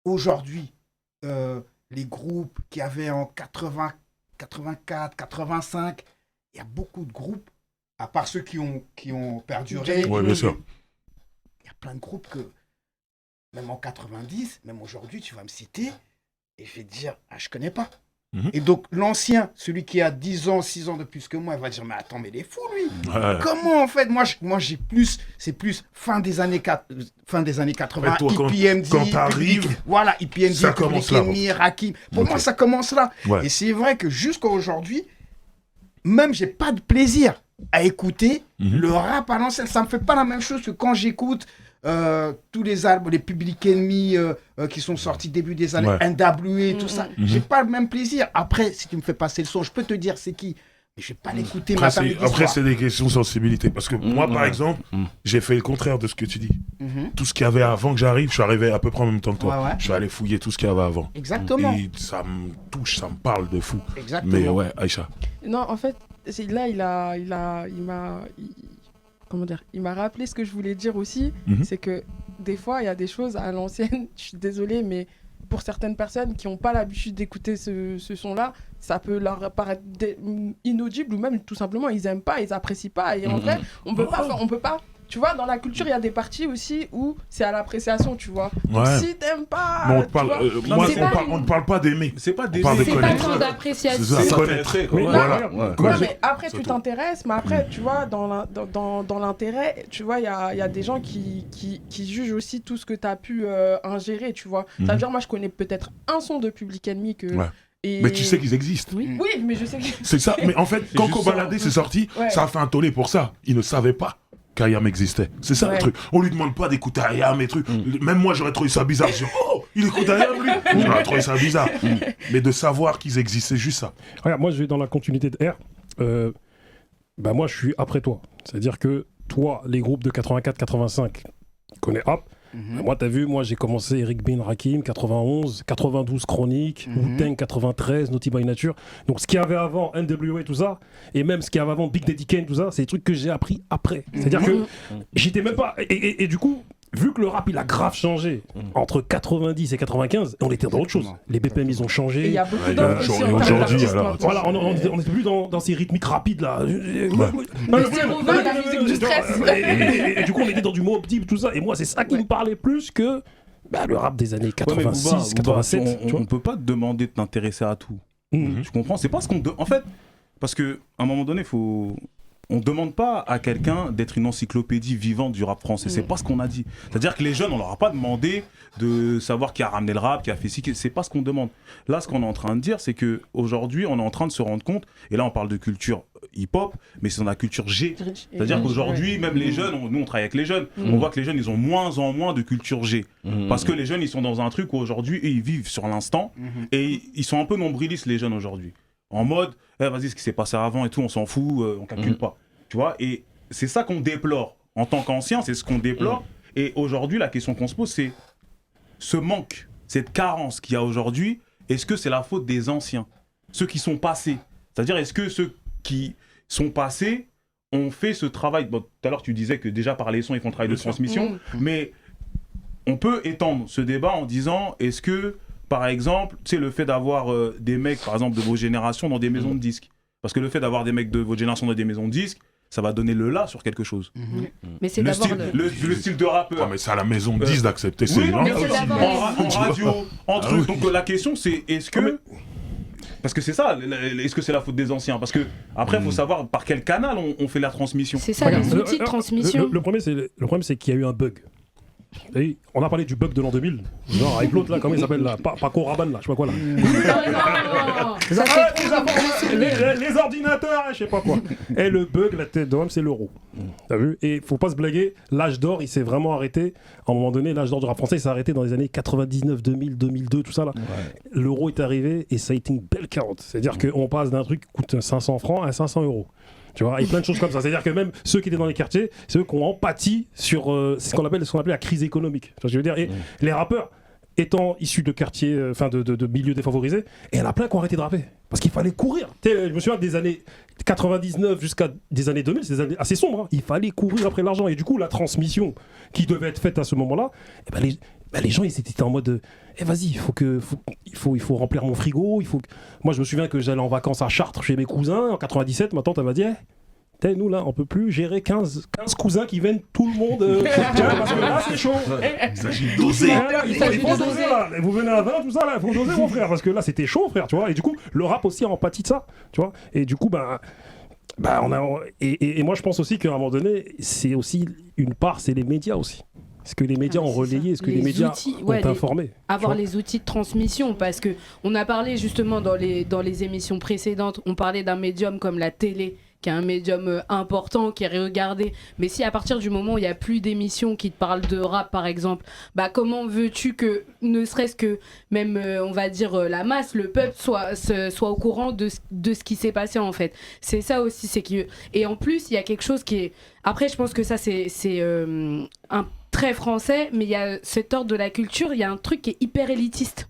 aujourd'hui, les groupes qu'il y avait en 80, 84, 85, il y a beaucoup de groupes, à part ceux qui ont perduré. Ouais, bien sûr. Il y a plein de groupes que, même en 90, même aujourd'hui, tu vas me citer, et je vais te dire, ah, je connais pas. Mhm. Et donc, l'ancien, celui qui a 10 ans, 6 ans de plus que moi, il va dire, mais attends, mais il est fou, lui. Ouais. Comment, en fait, moi j'ai plus, c'est plus fin des années 80, Ouais, toi, quand EPMD, t'arrives, voilà, EPMD, ça commence là. Public Enemy, Rakim. Pour Ok. moi, ça commence là. Ouais. Et c'est vrai que jusqu'à aujourd'hui, même j'ai pas de plaisir à écouter Mhm. le rap à l'ancienne. Ça me fait pas la même chose que quand j'écoute tous les albums, les Public Enemy qui sont sortis début des années, Ouais. NWA, tout ça. Mhm. J'ai pas le même plaisir. Après, si tu me fais passer le son, je peux te dire c'est qui. Mais je vais pas l'écouter Après, matin, midi, après, soir. c'est des questions de sensibilité. Parce que moi, par ouais. exemple, Mm. j'ai fait le contraire de ce que tu dis. Mhm. Tout ce qu'il y avait avant que j'arrive, je suis arrivé à peu près en même temps que toi. Ouais, ouais. Je suis allé fouiller tout ce qu'il y avait avant. Exactement. Et ça me touche, ça me parle de fou. Exactement. Mais ouais, Aïcha. Non, en fait, là, comment dire, il m'a rappelé ce que je voulais dire aussi, Mhm. c'est que des fois, il y a des choses à l'ancienne, je suis désolée, mais pour certaines personnes qui n'ont pas l'habitude d'écouter ce son-là, ça peut leur paraître inaudible ou même tout simplement, ils n'aiment pas, ils apprécient pas. Et en vrai, on peut pas. Tu vois, dans la culture, il y a des parties aussi où c'est à l'appréciation, tu vois. Donc, Ouais. si t'aimes pas. Mais on te tu parle, vois, Non, moi, mais c'est pas- on ne parle pas d'aimer. C'est pas des parle de C'est pas connaître. tant C'est d'appréciation. ça, C'est connaître. s'intéresser, quoi. Mais Voilà. Ouais. Non, Moi, mais après, c'est tu tout. t'intéresses, mais après, tu vois, dans l'intérêt, tu vois, il y a des gens qui jugent aussi tout ce que tu as pu ingérer, tu vois. Ça veut dire, moi, je connais peut-être un son de Public Enemy que. Ouais. Et... Mais tu sais qu'ils existent. Oui. Oui, mais je sais que. C'est ça. Mais en fait, quand juste Kobalade c'est sorti, Ouais. ça a fait un tollé pour ça. Ils ne savaient pas qu'Ayam existait. C'est ça le Ouais. truc. On lui demande pas d'écouter Ayam et trucs. Même moi, j'aurais trouvé ça bizarre. Je dis, oh, il écoute Ayam, lui. J'aurais trouvé ça bizarre. Mais de savoir qu'ils existaient, juste ça. Regarde, moi je vais dans la continuité de R. Bah moi je suis après toi. C'est-à-dire que toi, les groupes de 84-85, connais Hop. Mhm. Moi t'as vu, moi j'ai commencé Eric Bin Rakim, 91, 92 Chronique, Mhm. Wu-Tang 93, Naughty by Nature. Donc ce qu'il y avait avant, NWA, tout ça, et même ce qu'il y avait avant Big Daddy Kane, tout ça, c'est des trucs que j'ai appris après. C'est-à-dire que j'étais même pas... Et du coup, vu que le rap il a grave changé entre 90 et 95, on était dans autre chose. Les BPM ils ont Et il changé. y a beaucoup Ouais, d'offres aussi en termes aujourd'hui, d'artistes alors, maintenant. Voilà, on n'était plus dans ces rythmiques rapides là. Le sirop-vin, la musique du stress. Et du coup, on était dans du Mobb Deep, tout ça. Et moi, c'est ça qui me parlait plus que le rap des années 86, Booba, 87. tu on vois. peut pas te demander de t'intéresser à tout. Mhm. Tu comprends? C'est pas ce qu'on. En fait, parce qu'à un moment donné, on demande pas à quelqu'un d'être une encyclopédie vivante du rap français. C'est pas ce qu'on a dit. C'est-à-dire que les jeunes, on leur a pas demandé de savoir qui a ramené le rap, qui a fait ci. C'est pas ce qu'on demande. Là, ce qu'on est en train de dire, c'est que aujourd'hui, on est en train de se rendre compte. Et là, on parle de culture hip-hop, mais c'est dans la culture G. C'est-à-dire qu'aujourd'hui, même les jeunes, nous on travaille avec les jeunes, on voit que les jeunes, ils ont moins en moins de culture G. Parce que les jeunes, ils sont dans un truc où aujourd'hui, ils vivent sur l'instant et ils sont un peu nombrilistes, les jeunes aujourd'hui. En mode, vas-y, ce qui s'est passé avant et tout, on s'en fout, on calcule pas. Tu vois, et c'est ça qu'on déplore. En tant qu'ancien, c'est ce qu'on déplore. Et aujourd'hui, la question qu'on se pose, c'est ce manque, cette carence qu'il y a aujourd'hui, est-ce que c'est la faute des anciens, ceux qui sont passés? C'est-à-dire, est-ce que ceux qui sont passés ont fait ce travail? Bon, tout à l'heure, tu disais que déjà par les sons, ils font le travail de transmission, mais on peut étendre ce débat en disant, est-ce que, par exemple, tu sais, le fait d'avoir des mecs, par exemple, de vos générations dans des maisons de disques, parce que le fait d'avoir des mecs de votre génération dans des maisons de disques, ça va donner le là sur quelque chose. Mais c'est Le d'abord style, le style de rappeur. Ah, mais c'est à la maison de 10 d'accepter ces Oui, non, gens. mais c'est d'abord en radio, en truc. Donc la question c'est est-ce que. Parce que c'est ça, est-ce que c'est la faute des anciens? Parce que après, il faut savoir par quel canal on fait la transmission. C'est ça, les outils de transmission. Le problème, c'est qu'il y a eu un bug. Et on a parlé du bug de l'an 2000. Genre, avec l'autre là, comment il s'appelle là? Paco Rabanne là, je sais pas quoi là. Non, ça fait trop Les ordinateurs, je sais pas quoi. Et le bug, la tête d'homme, c'est l'euro. T'as vu? Et faut pas se blaguer, l'âge d'or, il s'est vraiment arrêté. À un moment donné, l'âge d'or du rap français, il s'est arrêté dans les années 99, 2000, 2002, tout ça là. L'euro est arrivé et ça a été une belle carotte. C'est-à-dire qu'on passe d'un truc qui coûte 500 francs à 500 euros. Tu vois, et plein de choses comme ça. C'est-à-dire que même ceux qui étaient dans les quartiers, c'est eux qui ont empathie sur ce qu'on appelle la crise économique. Tu vois ce que je veux dire? Et les rappeurs, étant issus de quartiers, enfin de milieux défavorisés, et il y en a plein qui ont arrêté de rapper. Parce qu'il fallait courir. Je me souviens des années 99 jusqu'à des années 2000, c'est des années assez sombres. Hein. Il fallait courir après l'argent. Et du coup, la transmission qui devait être faite à ce moment-là, les gens, ils étaient en mode vas-y, il faut remplir mon frigo. Moi, je me souviens que j'allais en vacances à Chartres chez mes cousins en 97. Ma tante, elle m'a dit nous là, on peut plus gérer 15 cousins qui viennent tout le monde. Parce que là, c'est chaud. Il s'agit d'oser. Il faut doser là. Vous venez à 20, tout ça là, il faut doser mon frère. Parce que là, c'était chaud, frère, tu vois. Et du coup, le rap aussi a empathie de ça, tu vois. Et du coup, et moi, je pense aussi qu'à un moment donné, c'est aussi une part, c'est les médias aussi. Est-ce que les médias ont relayé? Est-ce que les médias ont informé? Avoir les outils de transmission, parce que on a parlé justement dans les émissions précédentes, on parlait d'un médium comme la télé, qui est un médium important, qui est regardé. Mais si à partir du moment où il n'y a plus d'émissions qui te parlent de rap, par exemple, comment veux-tu que, ne serait-ce que même, on va dire, la masse, le peuple, soit au courant de ce qui s'est passé, en fait. C'est ça aussi, c'est que... Et en plus, il y a quelque chose qui est... Après, je pense que ça, c'est un très français, mais il y a cet ordre de la culture, il y a un truc qui est hyper élitiste.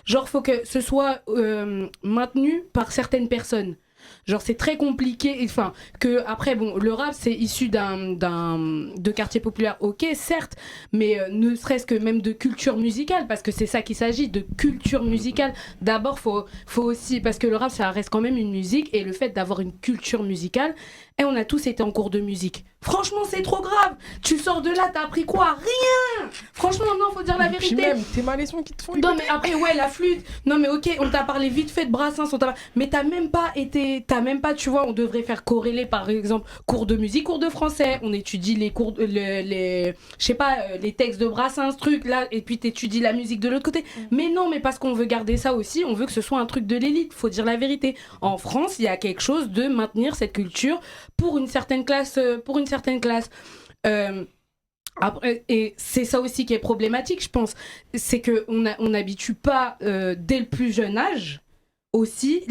Genre, faut que ce soit maintenu par certaines personnes. Genre c'est très compliqué, enfin que après bon le rap c'est issu de quartier populaire, ok certes, mais ne serait-ce que même de culture musicale, parce que c'est ça qu'il s'agit, de culture musicale. D'abord faut aussi, parce que le rap ça reste quand même une musique, et le fait d'avoir une culture musicale, et on a tous été en cours de musique. Franchement c'est trop grave, tu sors de là, t'as appris quoi? Rien. Franchement non, faut dire la vérité. Puis même tes malaisons qui te font non mais après ouais la flûte, non mais ok on t'a parlé vite fait de Brassens, mais t'as même pas, tu vois, on devrait faire corréler par exemple cours de musique, cours de français, on étudie les cours, je sais pas, les textes de Brassens, truc là, et puis t'étudies la musique de l'autre côté. Mais non, mais parce qu'on veut garder ça aussi, on veut que ce soit un truc de l'élite, faut dire la vérité. En France, il y a quelque chose de maintenir cette culture pour une certaine classe, Après, et c'est ça aussi qui est problématique, je pense, c'est qu'on n'habitue pas dès le plus jeune âge aussi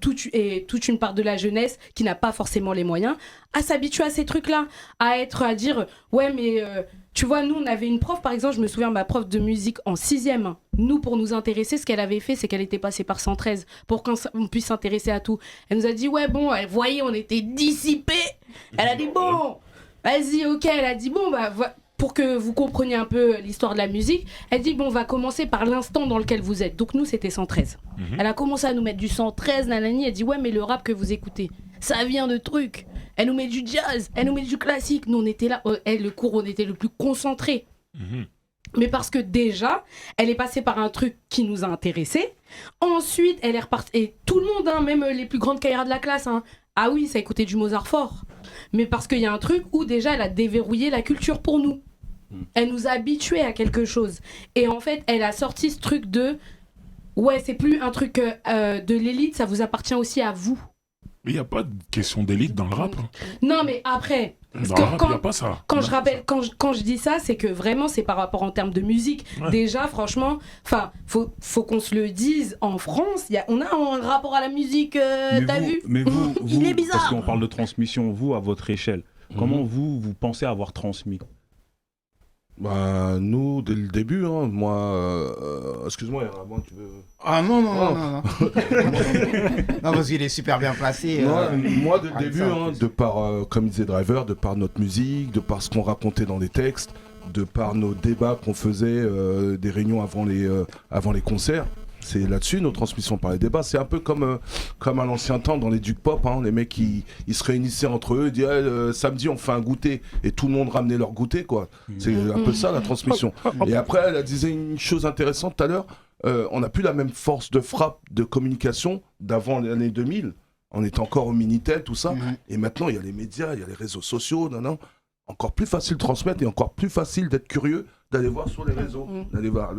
toute une part de la jeunesse qui n'a pas forcément les moyens à s'habituer à ces trucs-là, à dire ouais mais tu vois, nous on avait une prof par exemple, je me souviens, ma prof de musique en 6e, nous pour nous intéresser, ce qu'elle avait fait c'est qu'elle était passée par 113 pour qu'on puisse s'intéresser à tout. Elle nous a dit ouais bon, elle voyait on était dissipés, elle a dit bon vas-y ok, elle a dit bon pour que vous compreniez un peu l'histoire de la musique, elle dit bon, on va commencer par l'instant dans lequel vous êtes. Donc nous, c'était 113. Elle a commencé à nous mettre du 113, nanani. Elle dit ouais, mais le rap que vous écoutez, ça vient de trucs. Elle nous met du jazz, elle nous met du classique. Nous, on était là, le cours, on était le plus concentré. Mais parce que déjà, elle est passée par un truc qui nous a intéressés. Ensuite, elle est repartie. Et tout le monde, hein, même les plus grandes carrières de la classe, hein, ah oui, ça écoutait du Mozart fort. Mais parce qu'il y a un truc où déjà, elle a déverrouillé la culture pour nous. Elle nous a habitués à quelque chose. Et en fait, elle a sorti ce truc de... Ouais, c'est plus un truc de l'élite, ça vous appartient aussi à vous. Mais il n'y a pas de question d'élite dans le rap. Hein. Non, mais après... Dans le rap, il n'y a pas ça. Quand je dis ça, c'est que vraiment, c'est par rapport en termes de musique. Ouais. Déjà, franchement, faut qu'on se le dise. En France, on a un rapport à la musique, t'as vu Mais vous, Il est bizarre. Parce qu'on parle de transmission, vous, à votre échelle, comment vous pensez avoir transmis? Bah, nous, dès le début, hein, moi... excuse-moi, moi, tu veux... Ah non. Non, parce qu'il est super bien placé. Moi, dès le début, de par, comme disait Driver, de par notre musique, de par ce qu'on racontait dans les textes, de par nos débats qu'on faisait, des réunions avant les concerts, c'est là-dessus nos transmissions par les débats. C'est un peu comme à l'ancien temps dans les Duke Pop, hein, les mecs ils se réunissaient entre eux, ils disaient samedi on fait un goûter et tout le monde ramenait leur goûter, quoi. C'est un peu ça la transmission. Et après elle disait une chose intéressante tout à l'heure, on n'a plus la même force de frappe de communication d'avant l'année 2000. On était encore au Minitel, tout ça. Et maintenant il y a les médias, il y a les réseaux sociaux, encore plus facile de transmettre et encore plus facile d'être curieux, d'aller voir sur les réseaux, d'aller voir.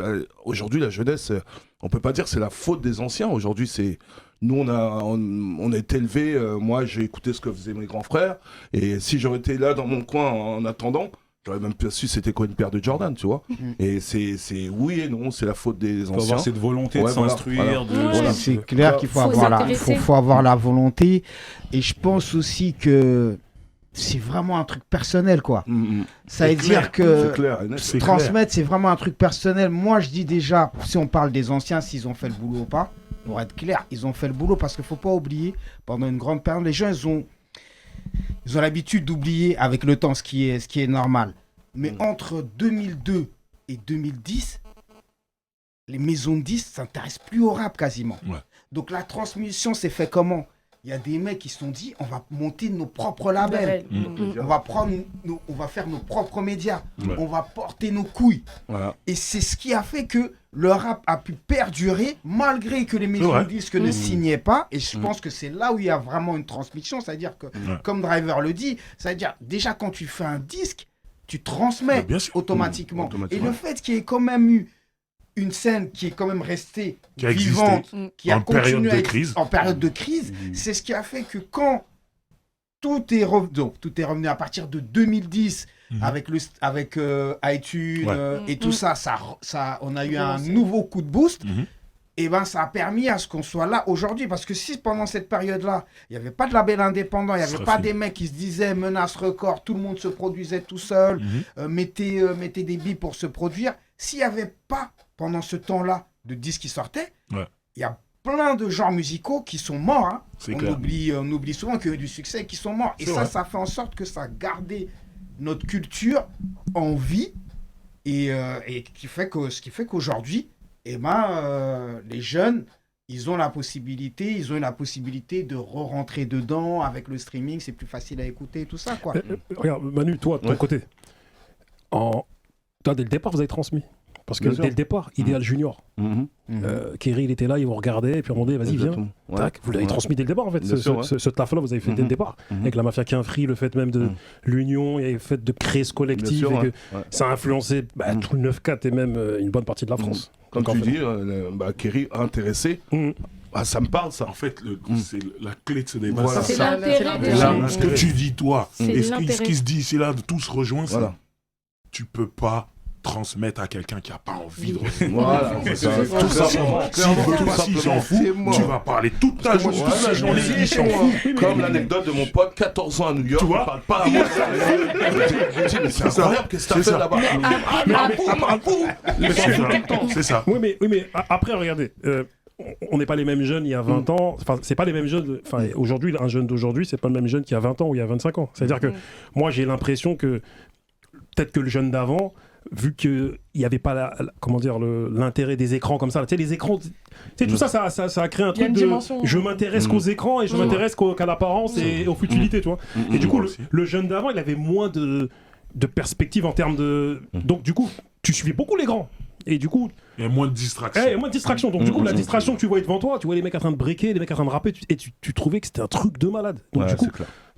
Aujourd'hui, la jeunesse, on peut pas dire que c'est la faute des anciens. Aujourd'hui, c'est nous, on a été élevés. Moi, j'ai écouté ce que faisaient mes grands frères, et si j'aurais été là dans mon coin en attendant, j'aurais même pas su c'était quoi une paire de Jordan, tu vois. Et c'est oui et non, c'est la faute des anciens. Il faut avoir cette volonté de s'instruire. C'est clair qu'il faut avoir la volonté, et je pense aussi que c'est vraiment un truc personnel, quoi. Ça veut dire que transmettre, c'est vraiment un truc personnel. Moi, je dis déjà, si on parle des anciens, s'ils ont fait le boulot ou pas, pour être clair, ils ont fait le boulot, parce qu'il faut pas oublier, pendant une grande période, les gens, ils ont l'habitude d'oublier avec le temps ce qui est normal. Mais entre 2002 et 2010, les maisons de disques ne s'intéressent plus au rap quasiment. Ouais. Donc la transmission s'est fait comment ? Il y a des mecs qui se sont dit, on va monter nos propres labels. On va faire nos propres médias. On va porter nos couilles. Voilà. Et c'est ce qui a fait que le rap a pu perdurer malgré que les maisons de disques ne signaient pas. Et je pense que c'est là où il y a vraiment une transmission. C'est-à-dire que, comme Driver le dit, c'est-à-dire déjà quand tu fais un disque, tu transmets automatiquement. Et le fait qu'il y ait quand même eu une scène qui est quand même restée vivante, qui a continué en période de crise, c'est ce qui a fait que quand tout est revenu à partir de 2010 avec iTunes et tout ça, on a eu un nouveau coup de boost. Et ben ça a permis à ce qu'on soit là aujourd'hui, parce que si pendant cette période-là, il n'y avait pas de label indépendant, il n'y avait pas des mecs qui se disaient menace record, tout le monde se produisait tout seul, mettez des billes pour se produire, s'il n'y avait pas pendant ce temps-là de disques qui sortaient, il y a plein de genres musicaux qui sont morts. Hein. On oublie souvent qu'il y a eu du succès et qui sont morts. Et ça fait en sorte que ça a gardé notre culture en vie, et ce qui fait qu'aujourd'hui, les jeunes, ils ont la possibilité de re-rentrer dedans avec le streaming, c'est plus facile à écouter, tout ça, quoi. Regarde, Manu, toi, de ton côté, toi, dès le départ, vous avez transmis. Parce que dès le départ, Idéal Junior, Kerry, il était là, il vous regardait, et puis on demandait, vas-y, viens. Tac, vous l'avez transmis dès le départ, en fait. Ce taf-là, vous avez fait dès le départ. Avec la Mafia Quinfri, le fait même de l'union, et le fait de créer ce collectif, et que ça a influencé tout le 9-4 et même une bonne partie de la France. Comme tu dis, Kerry intéressé. Ça me parle, ça. En fait, c'est la clé de ce débat. Voilà. C'est l'intérêt des gens. Ce que tu dis, toi, et ce l'intérêt. qui se dit ici, là, de tous rejoindre, c'est tu peux pas transmettre à quelqu'un qui n'a pas envie de recevoir. Voilà, c'est ça. Tout simplement. S'il s'en fout, tu vas parler toute ta journée. Il s'en fout. Comme l'anecdote de mon pote, 14 ans à New York, tu vois, parle pas à moi. C'est incroyable, qu'est-ce que t'as fait là-bas? C'est ça. Oui, mais après, regardez. On n'est pas les mêmes jeunes il y a 20 ans. Enfin, c'est pas les mêmes jeunes. Enfin, aujourd'hui, un jeune d'aujourd'hui, c'est pas le même jeune qu'il y a 20 ans ou il y a 25 ans. C'est-à-dire que moi, j'ai l'impression que peut-être que le jeune d'avant, vu qu'il n'y avait pas comment dire, l'intérêt des écrans comme ça, tu sais, les écrans, tu sais, tout ça a créé un Il y a truc une de dimension. je m'intéresse qu'aux écrans et je m'intéresse qu'à l'apparence et aux futilités, tu vois. Et du coup, le jeune d'avant, il avait moins de perspectives en termes de. Donc, du coup, tu suivais beaucoup les grands. Et du coup. Il y a moins de distraction. Il y a moins de distraction. Donc, du coup, la distraction que tu voyais devant toi, tu vois les mecs en train de breaker, les mecs en train de rapper, et tu trouvais que c'était un truc de malade. Donc, du coup,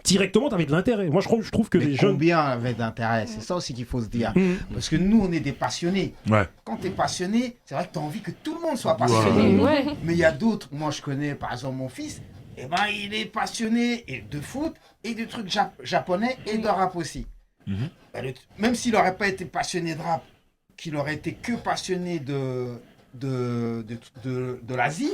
directement, t'avais de l'intérêt. Moi, je trouve que mais les jeunes. Combien avaient d'intérêt? C'est ça aussi qu'il faut se dire. Parce que nous, on est des passionnés. Ouais. Quand t'es passionné, c'est vrai que t'as envie que tout le monde soit passionné. Ouais. Mais il y a d'autres. Moi, je connais par exemple mon fils. Eh ben, il est passionné et de foot et de trucs japonais et de rap aussi. Ben, même s'il n'aurait pas été passionné de rap, qu'il aurait été que passionné de l'Asie.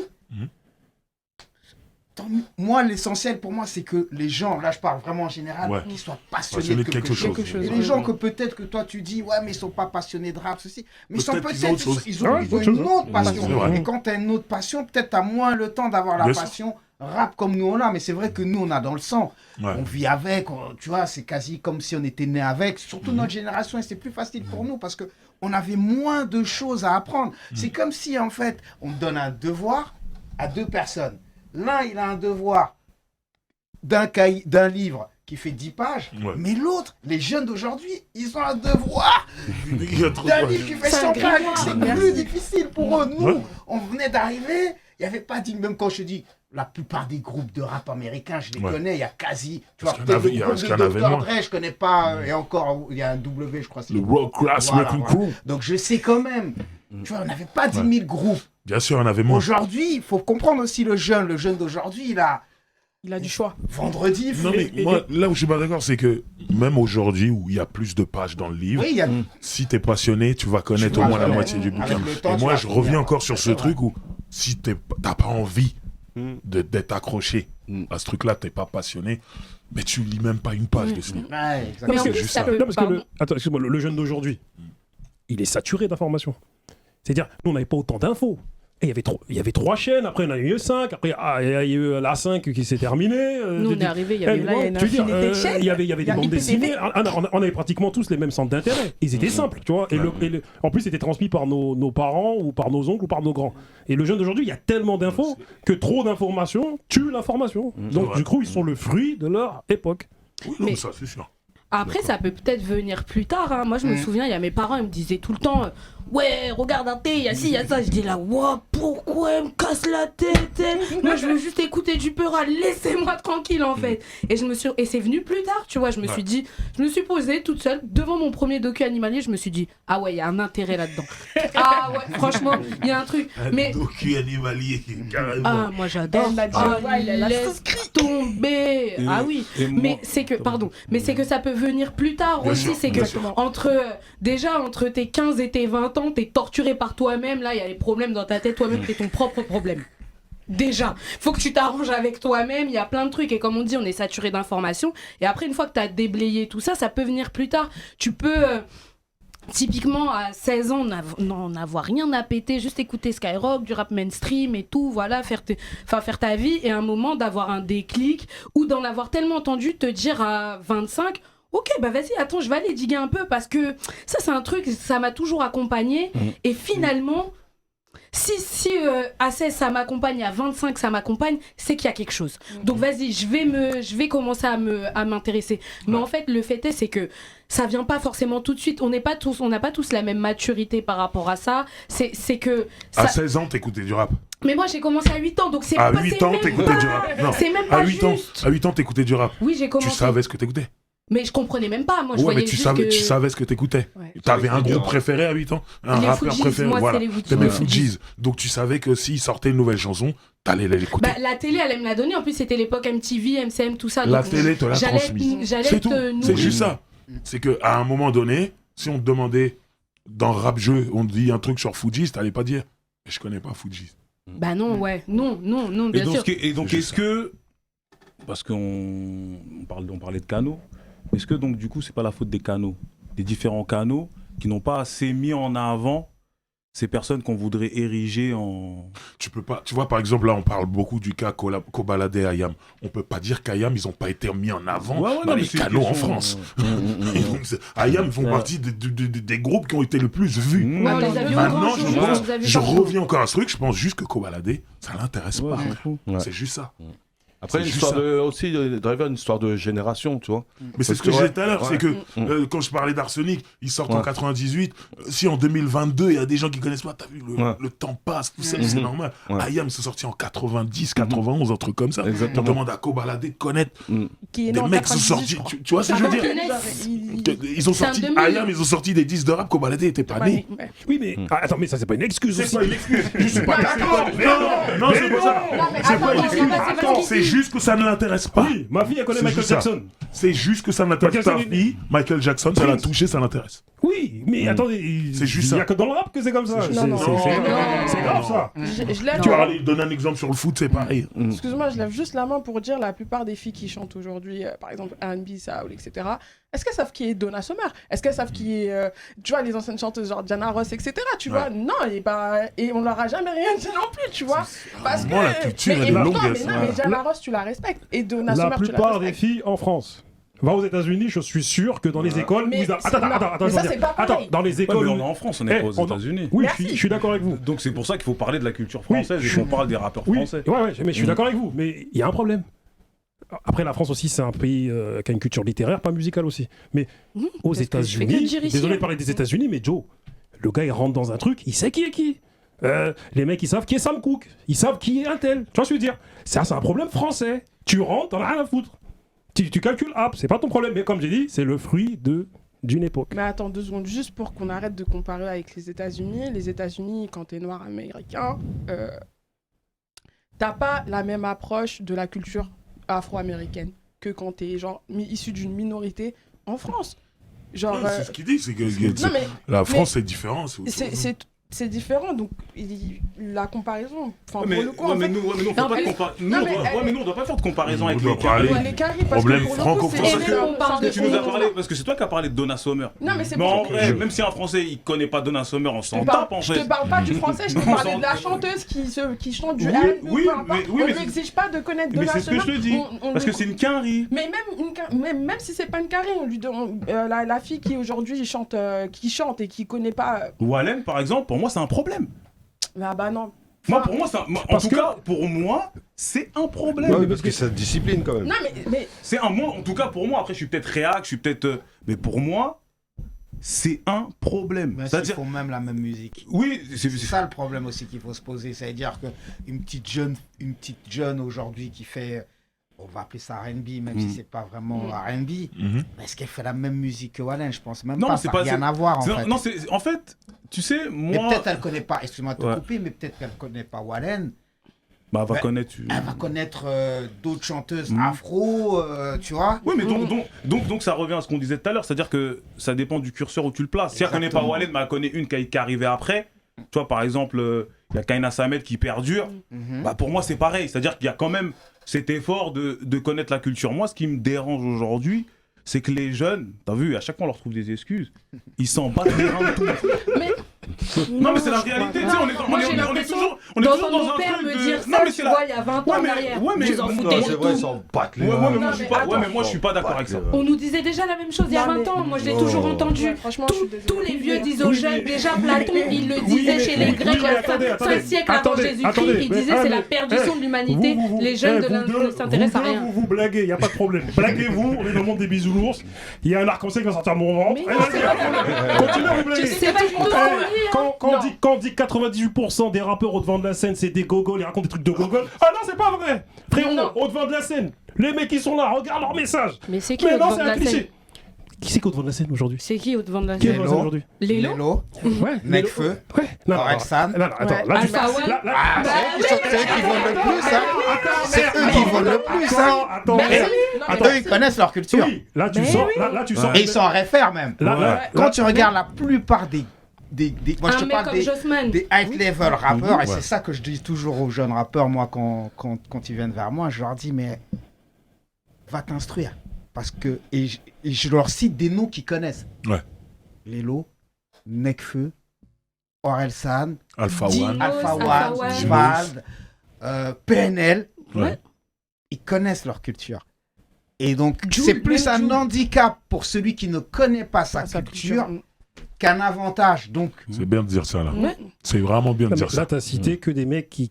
Moi, l'essentiel pour moi, c'est que les gens, là je parle vraiment en général, qu'ils soient passionnés de quelque chose. Et les gens que peut-être que toi tu dis, ouais, mais ils sont pas passionnés de rap, ceci. Mais ils ont une autre passion. Et quand tu as une autre passion, peut-être tu as moins le temps d'avoir la passion rap comme nous on a. Mais c'est vrai que nous on a dans le sang. On vit avec, tu vois, c'est quasi comme si on était né avec. Surtout notre génération, et c'est plus facile pour nous parce qu'on avait moins de choses à apprendre. C'est comme si en fait, on donne un devoir à deux personnes. L'un, il a un devoir d'un livre qui fait 10 pages, mais l'autre, les jeunes d'aujourd'hui, ils ont un devoir d'un livre qui fait 100 pages. C'est plus difficile pour eux. Nous, on venait d'arriver, il n'y avait pas dit, même quand je dis, la plupart des groupes de rap américains, je les connais, il y a quasi, tu vois, peut-être le groupe de Dr. Dre, je connais pas, et encore, il y a un W, je crois. Le World Class Wrecking Crew. Donc je sais quand même, tu vois, on n'avait pas 10 000 groupes. Bien sûr, on avait moins. Aujourd'hui, il faut comprendre aussi le jeune d'aujourd'hui, il a du choix. Vendredi, non mais moi, là où je suis pas d'accord, c'est que même aujourd'hui, où il y a plus de pages dans le livre, si t'es passionné, tu vas connaître au moins la moitié du bouquin. Et moi, je reviens encore sur ce truc où si t'as pas envie d'être accroché à ce truc-là, t'es pas passionné, mais tu lis même pas une page de ce livre. Mais en plus, ça peut... Attends, excuse-moi, le jeune d'aujourd'hui, il est saturé d'informations. C'est-à-dire, nous, on n'avait pas autant d'infos. Et il y avait 3 chaînes, après, on a eu 5, après, il y a eu la 5 qui s'est terminée. Nous, on est arrivé, il y avait une infinité de chaînes. Il y avait des bandes dessinées. On avait pratiquement tous les mêmes centres d'intérêt. Ils étaient simples, tu vois. En plus, c'était transmis par nos parents, ou par nos oncles, ou par nos grands. Et le jeune d'aujourd'hui, il y a tellement d'infos que trop d'informations tue l'information. Donc, du coup, ils sont le fruit de leur époque. Mais ça, c'est sûr. Après, ça peut peut-être venir plus tard. Hein. Moi, je me souviens, il y a mes parents, ils me disaient tout le temps ouais, regarde un thé, il y a ci, il y a ça. Je dis là, wow, pourquoi elle me casse la tête? Moi, je veux juste écouter du Peura, laissez-moi tranquille en fait. Et c'est venu plus tard, tu vois. Je me suis dit, je me suis posée toute seule devant mon premier docu animalier. Je me suis dit, ah ouais, il y a un intérêt là-dedans. Ah ouais, franchement, il y a un truc. Un docu animalier, carrément. Ah, moi j'adore. Laisse tomber. Ah oui, mais c'est que, pardon, mais c'est que ça peut venir plus tard aussi. C'est que entre tes 15 et tes 20 ans, t'es torturé par toi-même. Là, il y a les problèmes dans ta tête. Toi-même, t'es ton propre problème. Déjà, faut que tu t'arranges avec toi-même. Il y a plein de trucs. Et comme on dit, on est saturé d'informations. Et après, une fois que t'as déblayé tout ça, ça peut venir plus tard. Tu peux... typiquement, à 16 ans, n'avoir rien à péter, juste écouter Skyrock, du rap mainstream et tout, voilà, faire ta vie, et à un moment d'avoir un déclic, ou d'en avoir tellement entendu te dire à 25, ok, bah vas-y, attends, je vais aller diguer un peu, parce que ça, c'est un truc, ça m'a toujours accompagné, et finalement... Si à 16 ça m'accompagne, à 25 ça m'accompagne, c'est qu'il y a quelque chose. Donc vas-y, je vais commencer à m'intéresser. Mais en fait, le fait est, c'est que ça vient pas forcément tout de suite. On n'a pas tous la même maturité par rapport à ça. C'est que... À 16 ans, t'écoutais du rap. Mais moi, j'ai commencé à 8 ans, donc c'est à pas... 8 ans, t'écoutais du rap. Non, c'est même pas à 8 juste. ans, à 8 ans, t'écoutais du rap. Oui, j'ai commencé. Tu savais ce que t'écoutais. Mais je comprenais même pas, moi je voyais mais tu savais ce que t'écoutais. Ouais. T'avais un groupe préféré à 8 ans, un rappeur préféré, moi, voilà. T'aimais Fujis. Donc tu savais que s'il sortait une nouvelle chanson, t'allais l'écouter. Bah, la télé, elle me l'a donné, en plus c'était l'époque MTV, MCM, tout ça. La télé te l'a transmise. C'est tout, c'est juste ça. C'est qu'à un moment donné, si on te demandait dans Rap Jeu, on te dit un truc sur Fujis, t'allais pas dire « je connais pas Fujis ». Bah non, ouais, non, bien sûr. Et donc est-ce que, parce qu'on parlait de canaux, est-ce que donc du coup c'est pas la faute des canaux, des différents canaux qui n'ont pas assez mis en avant ces personnes qu'on voudrait ériger en... Tu peux pas, tu vois par exemple là on parle beaucoup du cas Kobalade et Ayam. On peut pas dire qu'Ayam ils ont pas été mis en avant dans les canaux en France. IAM font partie des groupes qui ont été le plus vus. Ouais, on les a vus au Maintenant, grand jour, on les a vus je partout. reviens encore à ce truc, je pense juste que Kobalade, ça l'intéresse pas. Ouais. C'est juste ça. Après, C'est une juste histoire ça. aussi, Driver, une histoire de génération, tu vois. Mais c'est Parce ce que que, j'ai ouais. dit tout à l'heure, c'est que quand je parlais d'Arsenic, ils sortent en 98. Si en 2022, il y a des gens qui connaissent pas, t'as vu, le temps passe, tout ça, c'est normal. IAM, ils sont sortis en 90, 91, un truc comme ça. Exactement. On demande à Kobalade de connaître. Qui est Des né en mecs sont 98, sortis, je crois. tu vois ce que je veux dire? Ils ont C'est un sorti, 2000. IAM, ils ont sorti des disques de rap, Kobalade était pas né. Ouais. Oui, mais attends, mais ça, c'est pas une excuse C'est aussi. pas une excuse. Je suis pas d'accord. Non, c'est pas ça. C'est pas une excuse. C'est juste que ça ne l'intéresse pas. Oui, ma fille, elle connaît C'est Michael juste ça. Jackson. C'est juste que ça ne l'intéresse pas. Michael Jackson, Ta fille, Michael Jackson, ça l'a touché, ça l'intéresse. Oui, mais attendez, C'est juste il y ça. a que dans le rap que c'est comme ça. Non, non. C'est grave ça. Je lève Tu vas aller donner un exemple sur le foot, c'est pareil. Excuse-moi, je lève juste la main pour dire la plupart des filles qui chantent aujourd'hui, par exemple R&B, Soul, etc. Est-ce qu'elles savent qui est Donna Summer? Est-ce qu'elles savent qui est, tu vois, les anciennes chanteuses genre Diana Ross, etc. Tu vois? Non, et on leur a jamais rien dit non plus, tu vois? Parce Moi, que la culture, mais, elle est et longue, pourtant, elle, mais non, mais Diana Ross, tu la respectes, et Donna La Summer, tu la plupart des respectes. filles en France. Va aux États-Unis, je suis sûr que dans les écoles. Mais Attends, c'est- non, attends, mais je ça, veux c'est dire. pas pareil. Attends, dans les Ouais, écoles. mais on est en France, on n'est pas aux États-Unis. Oui, Merci. je suis d'accord avec vous. Donc c'est pour ça qu'il faut parler de la culture Oui, française et qu'on parle des rappeurs Oui, français. ouais, mais je suis d'accord avec vous. Mais il y a un problème. Après, la France aussi, c'est un pays qui a une culture littéraire, pas musicale aussi. Mais aux parce que je fais que États-Unis, dire ici, désolé hein. de parler des États-Unis, mais Joe, le gars, il rentre dans un truc, il sait qui est qui. Les mecs, ils savent qui est Sam Cooke. Ils savent qui est un tel. Tu vois ce que je veux dire? Ça, c'est un problème français. Tu rentres, t'en as rien à foutre. Tu calcules, c'est pas ton problème. Mais comme j'ai dit, c'est le fruit d'une époque. Mais attends 2 secondes, juste pour qu'on arrête de comparer avec les États-Unis. Les États-Unis, quand t'es noir américain, t'as pas la même approche de la culture afro-américaine que quand t'es genre issu d'une minorité en France. Genre, C'est ce qu'il dit, c'est que non mais la France, c'est différent. c'est autre chose. c'est différent, donc la comparaison, enfin Mais, pour le coup, ouais, en mais fait, nous, on fait en pas de plus- comparaison. non, mais elle- Nous, on doit pas faire de comparaison On avec doit les parler. Caribes. les carrés, parce Problème que pour le coup, franco-français. c'est Et même, on parle Parce que de tu nous as tout. parlé, parce que c'est toi qui as parlé de Donna Summer. Non, mais c'est Mais en pour vrai, même si un Français il connaît pas Donna Summer, on s'en tape en je fait. te parle pas du français, je te On parle s'en- de la chanteuse qui chante du Oui, R&B, oui, peu importe. mais- oui, On mais lui c'est- exige pas de connaître Mais Donna c'est ce que je Summer. te dis. Parce que lui- c'est une quinrie. Mais même si c'est pas une carré, on lui demande la fille qui aujourd'hui chante et qui connaît pas. Wallen, par exemple, pour moi, c'est un problème. Bah non. Moi, Enfin, pour moi, en Parce tout que- cas, pour moi, c'est un problème. Ouais, parce que c'est la discipline quand même. non mais C'est un moi, en tout cas pour moi. Après, je suis peut-être réac, je suis peut-être. Mais pour moi, c'est un problème. Mais ils C'est-à-dire, font même la même musique. oui, C'est ça le problème aussi qu'il faut se poser. C'est-à-dire qu'une petite jeune aujourd'hui qui fait, on va appeler ça R&B, même si c'est pas vraiment R&B, Mhm. est-ce qu'elle fait la même musique que Wallen? Je pense même Non, pas. c'est Ça pas- n'a rien à voir en fait. Non, en fait, tu sais, Mais moi. peut-être elle connaît pas, excuse-moi de te Ouais. couper, mais peut-être qu'elle connaît pas Wallen. Bah, va Ouais. connaître. Elle va connaître d'autres chanteuses afro, tu vois. Oui, mais donc ça revient à ce qu'on disait tout à l'heure, c'est-à-dire que ça dépend du curseur où tu le places. Si elle connaît pas Exactement. Wallen, mais elle connaît une qui est arrivée après. Tu vois, par exemple, il y a Kaina Samet qui perdure. Bah, pour moi, c'est pareil. C'est-à-dire qu'il y a quand même cet effort de connaître la culture. Moi, ce qui me dérange aujourd'hui, c'est que les jeunes, t'as vu, à chaque fois on leur trouve des excuses, ils s'en battent les reins de tout. mais Non, mais c'est la réalité, tu sais, on est Moi, j'ai toujours l'impression on est toujours d'entendre dans mon un père truc me de- dire Non, ça, mais tu c'est vois, la- il y a 20 ans Ouais, en mais- arrière. ouais, mais- Vous en Non, foutez Non, de c'est vrai, tout. ils s'en battent les Ouais, reins. mais moi, Non, je suis mais pas. attends, Ouais, mais moi, je suis pas d'accord avec ça. On nous disait déjà la même chose il y a Non, 20 mais- ans. Moi, je l'ai Non. toujours entendu. Ouais, franchement, je suis désolée. Tous les vieux disent Oui, aux jeunes, mais- déjà oui, Platon, mais- il le oui, disait mais- chez les oui, Grecs mais à attendez, 5 siècles avant attendez, Jésus-Christ, attendez, il mais- disait c'est la perdition de l'humanité, les jeunes ne s'intéressent à rien. Vous blaguez, il n'y a pas de problème. Blaguez-vous, on est dans le monde des bisounours. Il y a un arc-en-ciel qui va sortir de mon ventre. Mais Eh, non, c'est vas-y, continuez à vous blaguer. C'est pas du tout ça. Quand on dit 98% des rappeurs au devant de la scène, c'est des gogoles, ils racontent des trucs de gogoles. Ah non, c'est pas vrai. Frérot, Non. au devant de la scène, les mecs qui sont là, regarde leur message. Mais c'est qui Mais au non, devant c'est de un la scène? cliché. Qui c'est qui est au devant de la scène aujourd'hui? C'est qui au devant de la Qui est au scène? devant de la scène aujourd'hui? Lélo? Lélo, Ouais, Nekfeu, Ouais, non, non, Orelsan. non, attends, Ouais. là, tu Alpha parles. One. Là, Ah, Bah c'est eux qui vendent le plus, hein. C'est eux qui vendent le plus, hein. Attends, Bah attends. oui, Attends. non, mais Eux, ils connaissent leur culture. Oui, là tu Mais sors, oui. là tu sors. Et ils s'en réfèrent même. Là, Quand tu regardes la plupart des moi je Un te mec parle comme Jossman. des high level rappeurs, et c'est ça que je dis toujours aux jeunes rappeurs, moi, quand ils viennent vers moi, je leur dis, mais va t'instruire. Parce que, et je leur cite des noms qu'ils connaissent. Ouais. Lélo, Nekfeu, Orelsan, Alpha Dino. One. Alpha Alpha One, One. Spald, PNL. Ouais. Ils connaissent leur culture. Et donc, Jul, c'est plus même un Jul. handicap pour celui qui ne connaît pas sa culture qu'un avantage. Donc, C'est bien de dire ça, là. Ouais. C'est vraiment bien de Non, dire mais ça. là, t'as cité que des mecs qui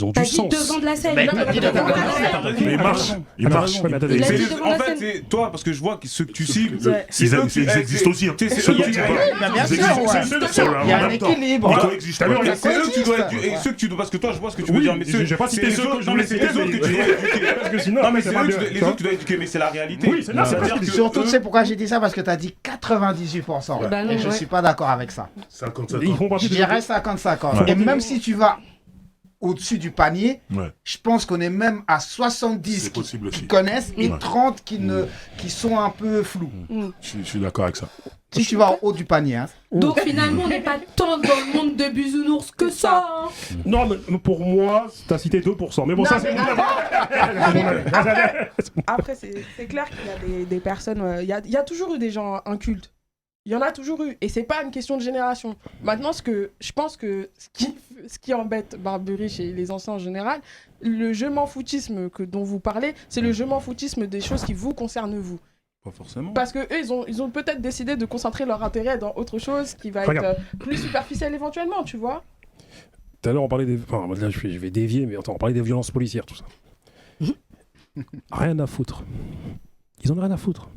ont T'as du dit sens. devant de la scène. Mais Non, t'as mais dit devant devant de de la la scène. Mais il marche. Il marche. Ouais, mais attendez, Il a C'est dit juste- devant en la fait, scène. c'est toi, parce que je vois que ceux que tu cibles, Ouais. c'est eux qui- Ils existent aussi. Tu sais, c'est Ceux eux dont qui- tu parles. bah, bien Ils sûr, existent. ouais. C'est en il y a un même temps. équilibre. Ils coexistent. T'as vu, Ouais. regarde, C'est eux que tu dois coexiste. éduquer. Et ceux que tu dois. Parce que toi, je vois ce que tu veux Oui, dire. Mais ceux. j'ai pas cité c'est ceux les que autres- je non, mais voulais c'est citer, les autres que tu mais- dois éduquer. Parce que sinon, Non, mais c'est c'est pas eux que bien. les autres, tu dois éduquer, mais c'est la réalité. Oui, c'est là, c'est C'est-à-dire que Surtout, eux- tu sais pourquoi j'ai dit ça? Parce que tu as dit 98%. Bah non, et je ne ouais. suis pas d'accord avec ça. 55 Ils ans. font partie Je de dirais 50-50. Ouais. Et même si tu vas au-dessus du panier, Ouais, je pense qu'on est même à 70 c'est possible qui aussi. connaissent et Ouais. 30 qui sont un peu flous. Je suis d'accord avec ça. Si tu vas en haut du panier. Hein. Donc finalement, on n'est pas tant dans le monde de bisounours que ça. Hein. Non, mais pour moi, t'as cité 2%. Mais bon, Non, ça, mais c'est. Après, c'est clair qu'il y a des personnes. Il y a toujours eu des gens incultes. Il y en a toujours eu. Et c'est pas une question de génération. Maintenant, je pense que ce qui embête Barbery chez les anciens en général, le je m'en foutisme dont vous parlez, c'est le je m'en foutisme des choses qui vous concernent vous. Pas forcément. Parce que eux, ils ont peut-être décidé de concentrer leur intérêt dans autre chose qui va Regarde. être plus superficielle éventuellement, tu vois. Tout à l'heure, on parlait des. Enfin, là, je vais dévier, mais attends, on parlait des violences policières, tout ça. Rien à foutre. Ils en ont rien à foutre.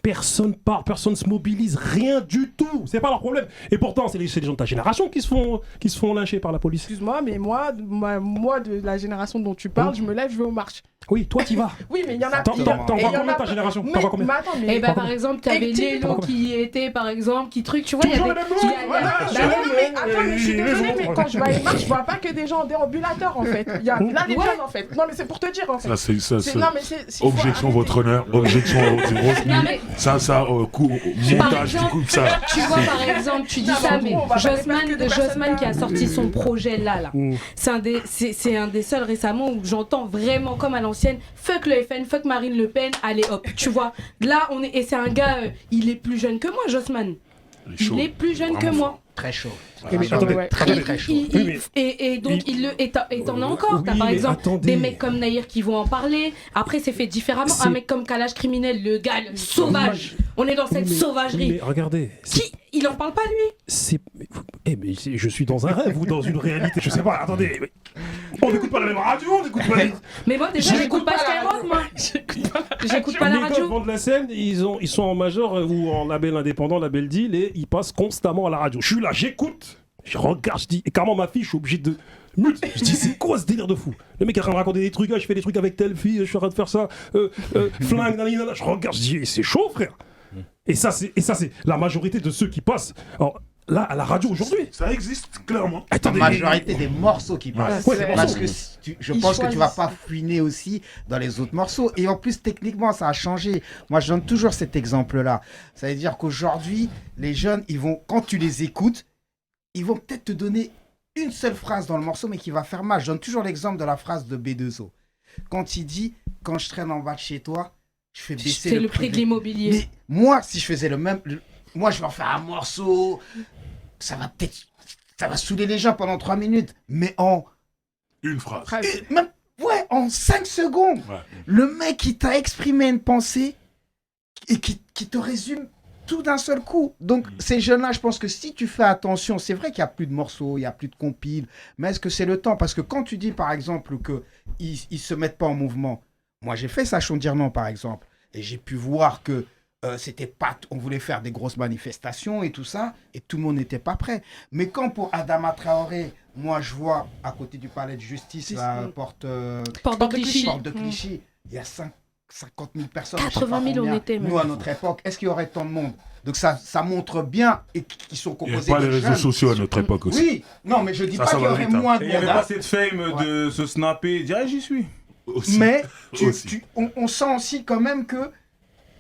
Personne parle, personne se mobilise, rien du tout. C'est pas leur problème. Et pourtant, c'est les gens de ta génération qui se font lyncher par la police. Excuse-moi, mais moi de la génération dont tu parles, je me lève, je vais aux marches. Oui, toi, t'y vas. Oui, mais il y en a. T'en il y a- t'en et vois il y en combien a ta pas- génération Mais, T'en vois combien mais attends, mais. Et bah par exemple, t'avais Et tu- Lélo qui y était, par exemple, qui truc, tu vois, il y Toujours avait. les mêmes il y a- mots, il y a- voilà. bah Bah oui, oui, mais attends, mais je suis les désolée, autres. mais quand je vais à une marche, je vois pas que des gens en déambulateur en fait. Il y a là les Ouais. jeunes en fait. Non, mais c'est pour te dire en fait. Ça, c'est. Non, mais c'est. il faut Objection, arrêter. votre honneur. Objection, votre grosse Non, nuit. mais Ça, montage, du exemple, coup, ça. tu vois, par exemple, tu dis Non, ça, mais mais on va pas faire que des Jossman qui a personnes sorti son projet là, Mm. c'est un des seuls récemment où j'entends vraiment comme à l'ancienne, fuck le FN, fuck Marine Le Pen, allez hop, tu vois. Là, et c'est un gars, il est plus jeune que moi, Jossman. Il est plus jeune que Vraiment moi. Très chaud. Oui, mais attendez, ouais. Très, attendez. très chaud. Et donc, et t'en as encore. T'as Oui, par mais exemple attendez. des mecs comme Nahir qui vont en parler. Après, c'est fait différemment. C'est- Un mec comme Kalash criminel, le gars, le sauvage. On est dans cette Oui, sauvagerie. mais regardez, Qui Il en parle pas, lui c'est. Je suis dans un rêve ou dans une réalité. Je sais pas, attendez. mais- On n'écoute pas la même radio, on n'écoute pas les. Mais moi, déjà, j'écoute pas Skyrock, moi. J'écoute pas la Les gars radio. vendent la scène, ils sont en major ou en label indépendant, label deal, et ils passent constamment à la radio. Je suis là, j'écoute, je regarde, je dis, et carrément ma fille, je suis obligé de mute. Je dis, c'est quoi ce délire de fou? Le mec est en train de raconter des trucs, ah, je fais des trucs avec telle fille, je suis en train de faire ça, flingue, nanana. Je regarde, je dis, c'est chaud, frère. Et ça, c'est la majorité de ceux qui passent. Alors, là, à la radio aujourd'hui. Ça existe, clairement. La Attendez, majorité des morceaux qui passent. Ouais, c'est Parce morceaux. que je Ils pense que tu vas choisissent. pas fouiner aussi dans les autres morceaux. Et en plus, techniquement, ça a changé. Moi, je donne toujours cet exemple-là. Ça veut dire qu'aujourd'hui, les jeunes, quand tu les écoutes, ils vont peut-être te donner une seule phrase dans le morceau, mais qui va faire mal. Je donne toujours l'exemple de la phrase de B2O. Quand il dit, quand je traîne en bas de chez toi, je fais baisser C'est le prix de l'immobilier. Mais moi, si je faisais le même, moi, je vais en faire un morceau. Ça va saouler les gens pendant 3 minutes. Mais Une phrase. en 5 secondes, Ouais. le mec qui t'a exprimé une pensée et qui te résume tout d'un seul coup. Donc, ces jeunes-là, je pense que si tu fais attention, c'est vrai qu'il n'y a plus de morceaux, il n'y a plus de compiles, mais est-ce que c'est le temps? Parce que quand tu dis, par exemple, qu'ils ne se mettent pas en mouvement, moi, j'ai fait ça, Chondirnon, par exemple, et j'ai pu voir que c'était pas, on voulait faire des grosses manifestations et tout ça, et tout le monde n'était pas prêt. Mais quand pour Adama Traoré, moi je vois à côté du palais de justice, la porte Porte de Clichy. porte de Clichy, il y a 50 000 personnes. 80 000 on était, même. Nous, à notre époque, est-ce qu'il y aurait tant de monde? Donc ça montre bien et qu'ils sont Il n'y composés avait pas de les réseaux jeunes. sociaux à notre époque aussi. Oui, non, mais je dis Ça, pas ça qu'il y va aurait vite, hein. moins de Et il n'y avait monde. pas cette fame de se snapper et dire ah, j'y suis. Aussi. Mais Aussi. on sent aussi quand même que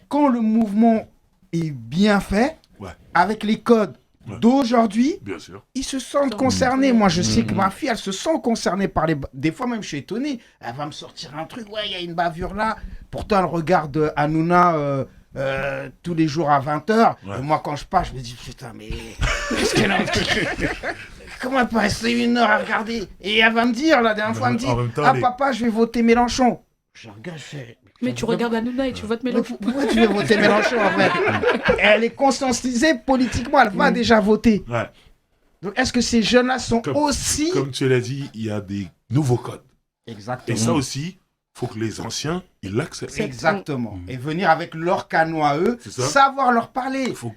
quand le mouvement est bien fait, Ouais. avec les codes Ouais. d'aujourd'hui, Bien sûr. ils se sentent concernés. Moi, je sais que ma fille, elle se sent concernée par les... Des fois même, je suis étonné. Elle va me sortir un truc. Ouais, il y a une bavure là. Pourtant, elle regarde Hanouna tous les jours à 20h. Ouais. Et moi, quand je pars, je me dis, putain, mais... qu'est-ce qu'elle a... Comment elle peut rester 1 heure à regarder? Et elle va me dire, la dernière fois, elle me dit, En même temps, ah les- papa, je vais voter Mélenchon. Je regarde, je fais, Mais tu regardes Hanouna et tu votes Mélenchon. Pourquoi tu veux voter Mélenchon en fait? Elle est conscientisée politiquement, elle va déjà voter. Ouais. Donc est-ce que ces jeunes-là sont aussi... Comme tu l'as dit, il y a des nouveaux codes. Exactement. Et ça aussi, faut que les anciens, ils l'acceptent. Exactement. Et venir avec leur canon à eux, C'est ça. savoir leur parler. Faut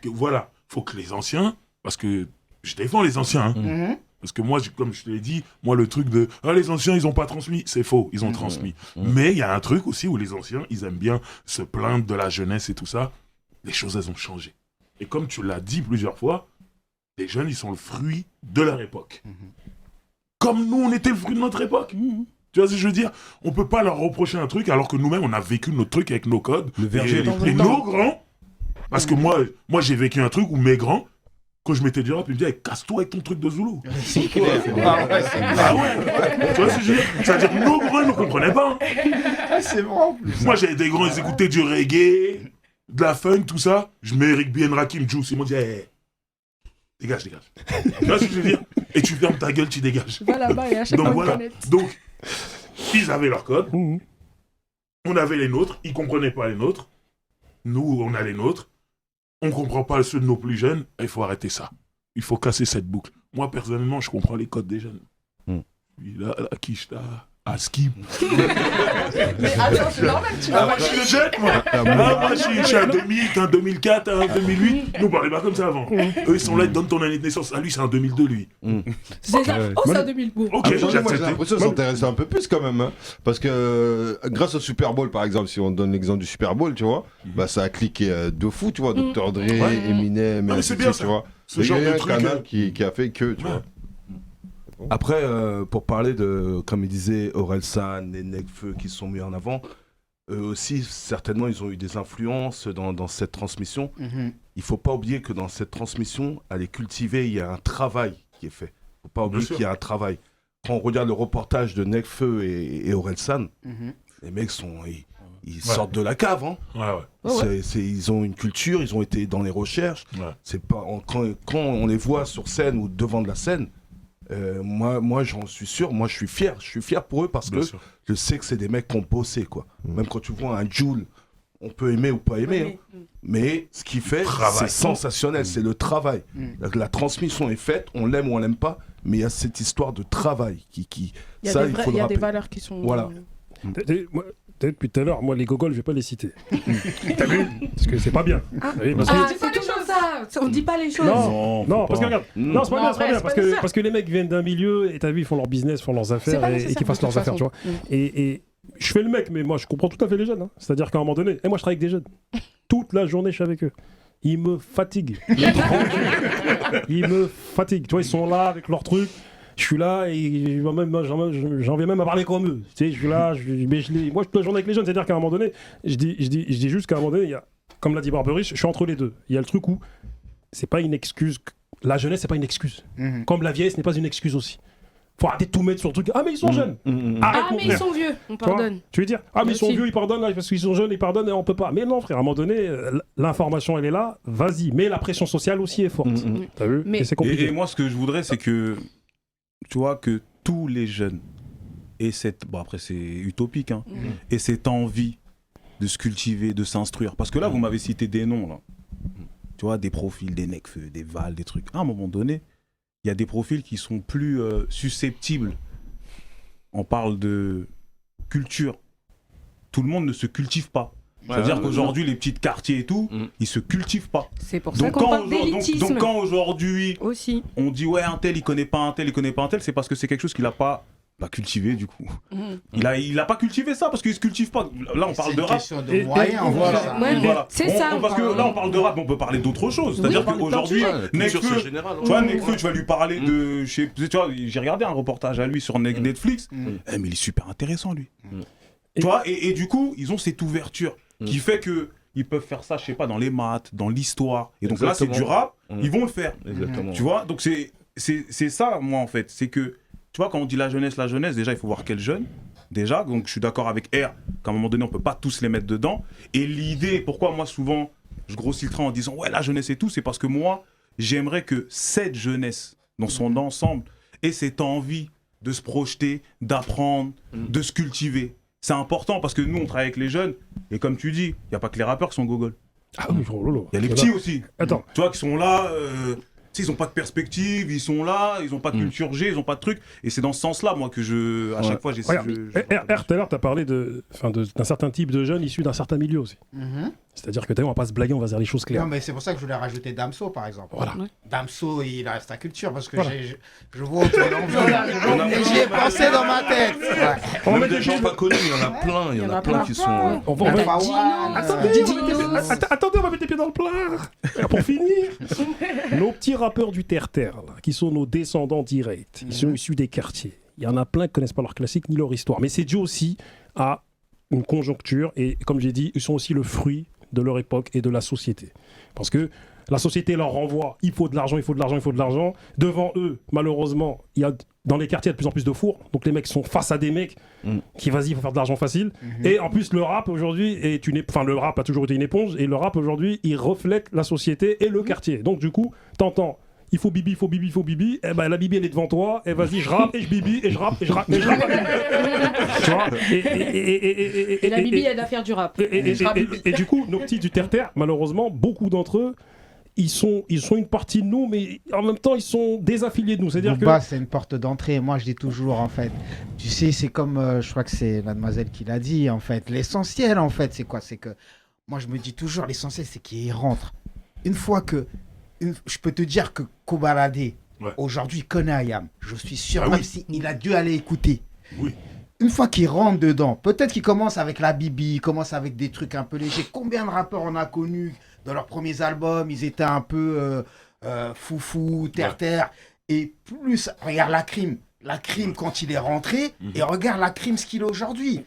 que les anciens, parce que je défends les anciens, hein. Mhm. Parce que moi, comme je te l'ai dit, moi, le truc de « Ah, les anciens, ils ont pas transmis », c'est faux, ils ont transmis. Mais il y a un truc aussi où les anciens, ils aiment bien se plaindre de la jeunesse et tout ça. Les choses, elles ont changé. Et comme tu l'as dit plusieurs fois, les jeunes, ils sont le fruit de leur époque. Comme nous, on était le fruit de notre époque. Tu vois ce que je veux dire? On peut pas leur reprocher un truc alors que nous-mêmes, on a vécu notre truc avec nos codes. Le verger, et, il est et pris. nos grands, parce que moi j'ai vécu un truc où mes grands, quand je mettais du rap, ils me disaient hey, casse-toi avec ton truc de Zoulou. C'est clair. Ah ouais, c'est clair. Ah ouais. Tu vois ce que je veux dire? C'est-à-dire que nos grands, ils ne comprenaient pas. C'est vrai en plus. Moi, j'avais des grands, ils écoutaient du reggae, de la funk, tout ça. Je mets Eric B. Rakim, Juice. Ils m'ont dit hey, dégage. Tu vois ce que je veux dire? Et tu fermes ta gueule, tu dégages. Va là-bas et achète Donc un voilà. canette. Donc, ils avaient leur code. Mhm. On avait les nôtres. Ils comprenaient pas les nôtres. Nous, on a les nôtres. On comprend pas ceux de nos plus jeunes. Il faut arrêter ça. Il faut casser cette boucle. Moi, personnellement, je comprends les codes des jeunes. Il a la Kishta, Aski. Mais attends, c'est normal, tu vas Moi, je suis le jeune, moi. Moi, je suis un 2000, un 2004, un 2008. Nous, on parlait pas comme ça avant. Eux, ils sont là, ils donnent ton année de naissance. Ah, lui, c'est un 2002, lui. C'est ça. Ouais. Oh, c'est un 2000 beau. Ok, Moi, j'ai j'ai accepté. l'impression de s'intéresser un peu plus quand même. Hein. Parce que grâce au Super Bowl, par exemple, si on donne l'exemple du Super Bowl, tu vois, bah, ça a cliqué de fou, tu vois. Dr. Dre, Eminem, mais ainsi c'est de bien suite, ça. tu vois. Ce Il y genre a eu de un truc. canal qui a fait que, tu Ouais. vois. Après, pour parler de, comme il disait, Orelsan et Nekfeu qui sont mis en avant, eux aussi, certainement, ils ont eu des influences dans cette transmission. Mhm. Il faut pas oublier que dans cette transmission, à les cultiver, il y a un travail qui est fait. Il faut pas oublier sûr. qu'il y a un travail. Quand on regarde le reportage de Nekfeu et Orelsan, Mhm. les mecs ils sortent de la cave. Hein. Ouais. Ils ont une culture, ils ont été dans les recherches. Ouais. C'est pas, quand on les voit sur scène ou devant de la scène, moi j'en suis sûr, moi je suis fier pour eux parce Bien que sûr. je sais que c'est des mecs qui ont bossé quoi. Même quand tu vois un Jul, on peut aimer ou pas aimer, hein. Mais ce qu'il fait, Travail. c'est sensationnel, c'est le travail. La transmission est faite, on l'aime ou on l'aime pas, mais il y a cette histoire de travail qui Il y a ça, des, il faut il y le a des rappeler. valeurs qui sont. Voilà. Depuis tout à l'heure, moi les gogoles, je vais pas les citer. T'as vu? Parce que c'est pas bien. Oui, parce que- Ah, c'est toujours ça. On dit pas les choses. Non, non, parce que regarde, non, c'est pas Non, bien, c'est pas ouais, bien, c'est parce pas que, nécessaire. parce que les mecs viennent d'un milieu et t'as vu, ils font leur business, font leurs C'est affaires pas et nécessaire, qu'ils fassent de leurs toute affaires, tu vois. façon. Et je fais le mec, mais moi je comprends tout à fait les jeunes. Hein. C'est-à-dire qu'à un moment donné, et moi je travaille avec des jeunes. Toute la journée, je suis avec eux. Ils me fatiguent. Ils me fatiguent. Tu vois, ils sont là avec leurs trucs. Je suis là et j'en viens même à parler comme eux. Tu sais, je suis là, moi je toute la journée avec les jeunes. C'est-à-dire qu'à un moment donné, je dis juste qu'à un moment donné, il y a, comme l'a dit Barberis, je suis entre les deux. Il y a le truc où c'est pas une excuse. La jeunesse, c'est pas une excuse. Mhm. Comme la vieillesse n'est pas une excuse aussi. Faut arrêter de tout mettre sur le truc. Ah, mais ils sont jeunes. Arrête, Ah, mon mais ils frère. sont vieux. On Tu vois, pardonne. tu veux dire, ah, mais ils sont Aussi. vieux, ils pardonnent, là, parce qu'ils sont jeunes, ils pardonnent et on peut pas. Mais non, frère, à un moment donné, l'information, elle est là, vas-y. Mais la pression sociale aussi est forte. T'as vu? Mais- Et c'est compliqué. Et moi, ce que je voudrais, c'est que, tu vois, que tous les jeunes aient cette. Bon, après, c'est utopique, hein. Et cette envie de se cultiver, de s'instruire. Parce que là, vous m'avez cité des noms, là. Tu vois, des profils, des Nekfeu, des Val, des trucs. À un moment donné, il y a des profils qui sont plus susceptibles. On parle de culture. Tout le monde ne se cultive pas. C'est-à-dire qu'aujourd'hui, les petits quartiers et tout, ils se cultivent pas. C'est pour ça Donc qu'on quand, parle d'élitisme. donc quand aujourd'hui, Aussi. on dit ouais, un tel, il connaît pas un tel, il connaît pas un tel, c'est parce que c'est quelque chose qu'il a pas cultivé du coup. Il a pas cultivé ça parce qu'il se cultive pas. Là, on parle de rap. C'est une question de Et- moyens, et- voilà. Ouais, Voilà. c'est ça. Parce que là, on parle de rap, mais on peut parler d'autre chose. C'est-à-dire Oui. qu'aujourd'hui, Nekfeu, c'est général. tu vois, Nekfeu, tu vas lui parler de. Tu vois, j'ai regardé un reportage à lui sur Netflix. Eh, mais il est super intéressant, lui. Tu vois, et du coup, ils ont cette ouverture qui fait que ils peuvent faire ça, je sais pas, dans les maths, dans l'histoire. Et donc là, c'est du rap, ils vont le faire. Exactement. Tu vois, donc c'est ça, moi, en fait. C'est que, tu vois, quand on dit la jeunesse, déjà, il faut voir quel jeune. Déjà, donc je suis d'accord avec R, qu'à un moment donné, on peut pas tous les mettre dedans. Et l'idée, pourquoi moi, souvent, je grossis le trait en disant, ouais, la jeunesse et tout, c'est parce que moi, j'aimerais que cette jeunesse, dans son ensemble, ait cette envie de se projeter, d'apprendre, de se cultiver. c'est important parce que nous, on travaille avec les jeunes. Et comme tu dis, il n'y a pas que les rappeurs qui sont gogol. Ah oui, oh là là. Il y a les petits aussi. Attends. Tu vois, qui sont là, ils n'ont pas de perspective, ils sont là, ils n'ont pas de culture G, ils n'ont pas de truc. Et c'est dans ce sens-là, moi, que à chaque fois, j'essaie Regarde, tout à l'heure, tu as parlé d'un certain type de jeunes issus d'un certain milieu aussi. C'est-à-dire que on va pas se blaguer, on va dire les choses claires. Non, mais c'est pour ça que je voulais rajouter Damso, par exemple. Voilà. Damso, il a sa culture, parce que Voilà. je vois autour de l'envie. Et j'y ai pensé dans ma tête. Ouais. On va Même mettre des des gens choses- pas connus, il y en a plein, il y en a plein qui sont. On va- Fawan, Attendez, on va mettre les pieds dans le plat. Pour finir, nos petits rappeurs du terre-terre, là, qui sont nos descendants directs, ils sont issus des quartiers. Il y en a plein qui connaissent pas leur classique ni leur histoire. Mais c'est dû aussi à une conjoncture et, comme j'ai dit, ils sont aussi le fruit de leur époque et de la société. Parce que la société leur renvoie, il faut de l'argent, il faut de l'argent, il faut de l'argent. Devant eux, malheureusement, il y a dans les quartiers il y a de plus en plus de fours. Donc les mecs sont face à des mecs qui, vas-y, il faut faire de l'argent facile. Et en plus, le rap aujourd'hui est le rap a toujours été une éponge. Et le rap aujourd'hui, il reflète la société et le quartier. Donc du coup, t'entends. Il faut bibi, il faut bibi, il faut bibi. Eh ben la bibi elle est devant toi. Et vas-y, je rappe et je bibi et je rappe et je rappe et je rappe. Tu vois Et la Bibi, elle va faire du rap. Et du coup, nos petits du terre-terre, malheureusement, beaucoup d'entre eux, ils sont une partie de nous, mais en même temps, ils sont désaffiliés de nous. C'est-à-dire que Booba, c'est une porte d'entrée. Moi, je dis toujours, en fait, tu sais, c'est comme, je crois que c'est mademoiselle qui l'a dit, en fait. L'essentiel, en fait, c'est quoi? C'est que, moi, je me dis toujours, l'essentiel, c'est qu'il rentre. Une fois que, je peux te dire que Kobalade, aujourd'hui, connaît Ayam. Je suis sûr, même s'il a dû aller écouter. Oui. Une fois qu'il rentre dedans, peut-être qu'il commence avec la Bibi, il commence avec des trucs un peu légers. Combien de rappeurs on a connus dans leurs premiers albums? Ils étaient un peu foufou, terre-terre. Et plus, regarde la crime. La crime quand il est rentré, et regarde la crime ce qu'il est aujourd'hui.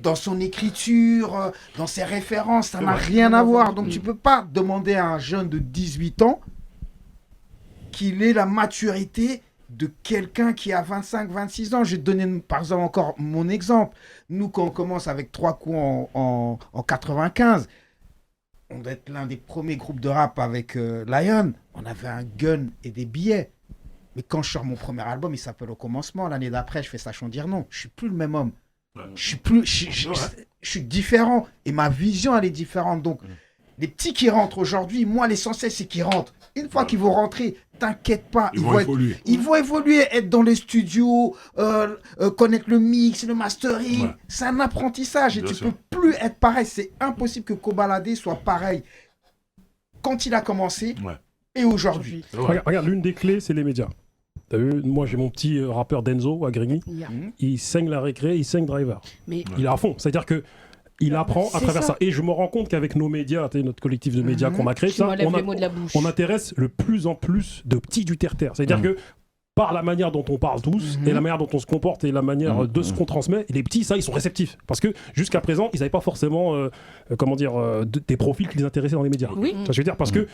Dans son écriture, dans ses références, ça n'a rien à voir. Donc tu peux pas demander à un jeune de 18 ans qu'il ait la maturité de quelqu'un qui a 25, 26 ans. Je vais te donner, par exemple, encore mon exemple. Nous, quand on commence avec 3 coups en 95, on doit être l'un des premiers groupes de rap avec Lion. On avait un gun et des billets. Mais quand je sors mon premier album, il s'appelle Au commencement. L'année d'après, je fais Sachant dire non. Je suis plus le même homme. Je suis différent. Et ma vision, elle est différente. Donc, les petits qui rentrent aujourd'hui, moi, l'essentiel, c'est qu'ils rentrent. Une fois qu'ils vont rentrer, t'inquiète pas. Ils vont évoluer. Ils vont évoluer, être dans les studios, connaître le mix, le mastering. Ouais. C'est un apprentissage et Bien tu sûr. peux plus être pareil. C'est impossible que Kobalade soit pareil quand il a commencé et aujourd'hui. regarde, l'une des clés, c'est les médias. T'as vu, moi j'ai mon petit rappeur Denzo à Grigny, il saigne la récré, il saigne Driver. Mais Il est à fond, c'est-à-dire que il apprend à C'est travers ça. ça. Et je me rends compte qu'avec nos médias, notre collectif de médias qu'on a créé, tu ça, m'enlèves les mots de la bouche. on intéresse le plus en plus de petits du terre-terre. C'est-à-dire que par la manière dont on parle tous, et la manière dont on se comporte, et la manière de ce qu'on transmet, et les petits, ça, ils sont réceptifs. Parce que jusqu'à présent, ils n'avaient pas forcément des profils qui les intéressaient dans les médias. Oui. Ça, je veux dire, parce que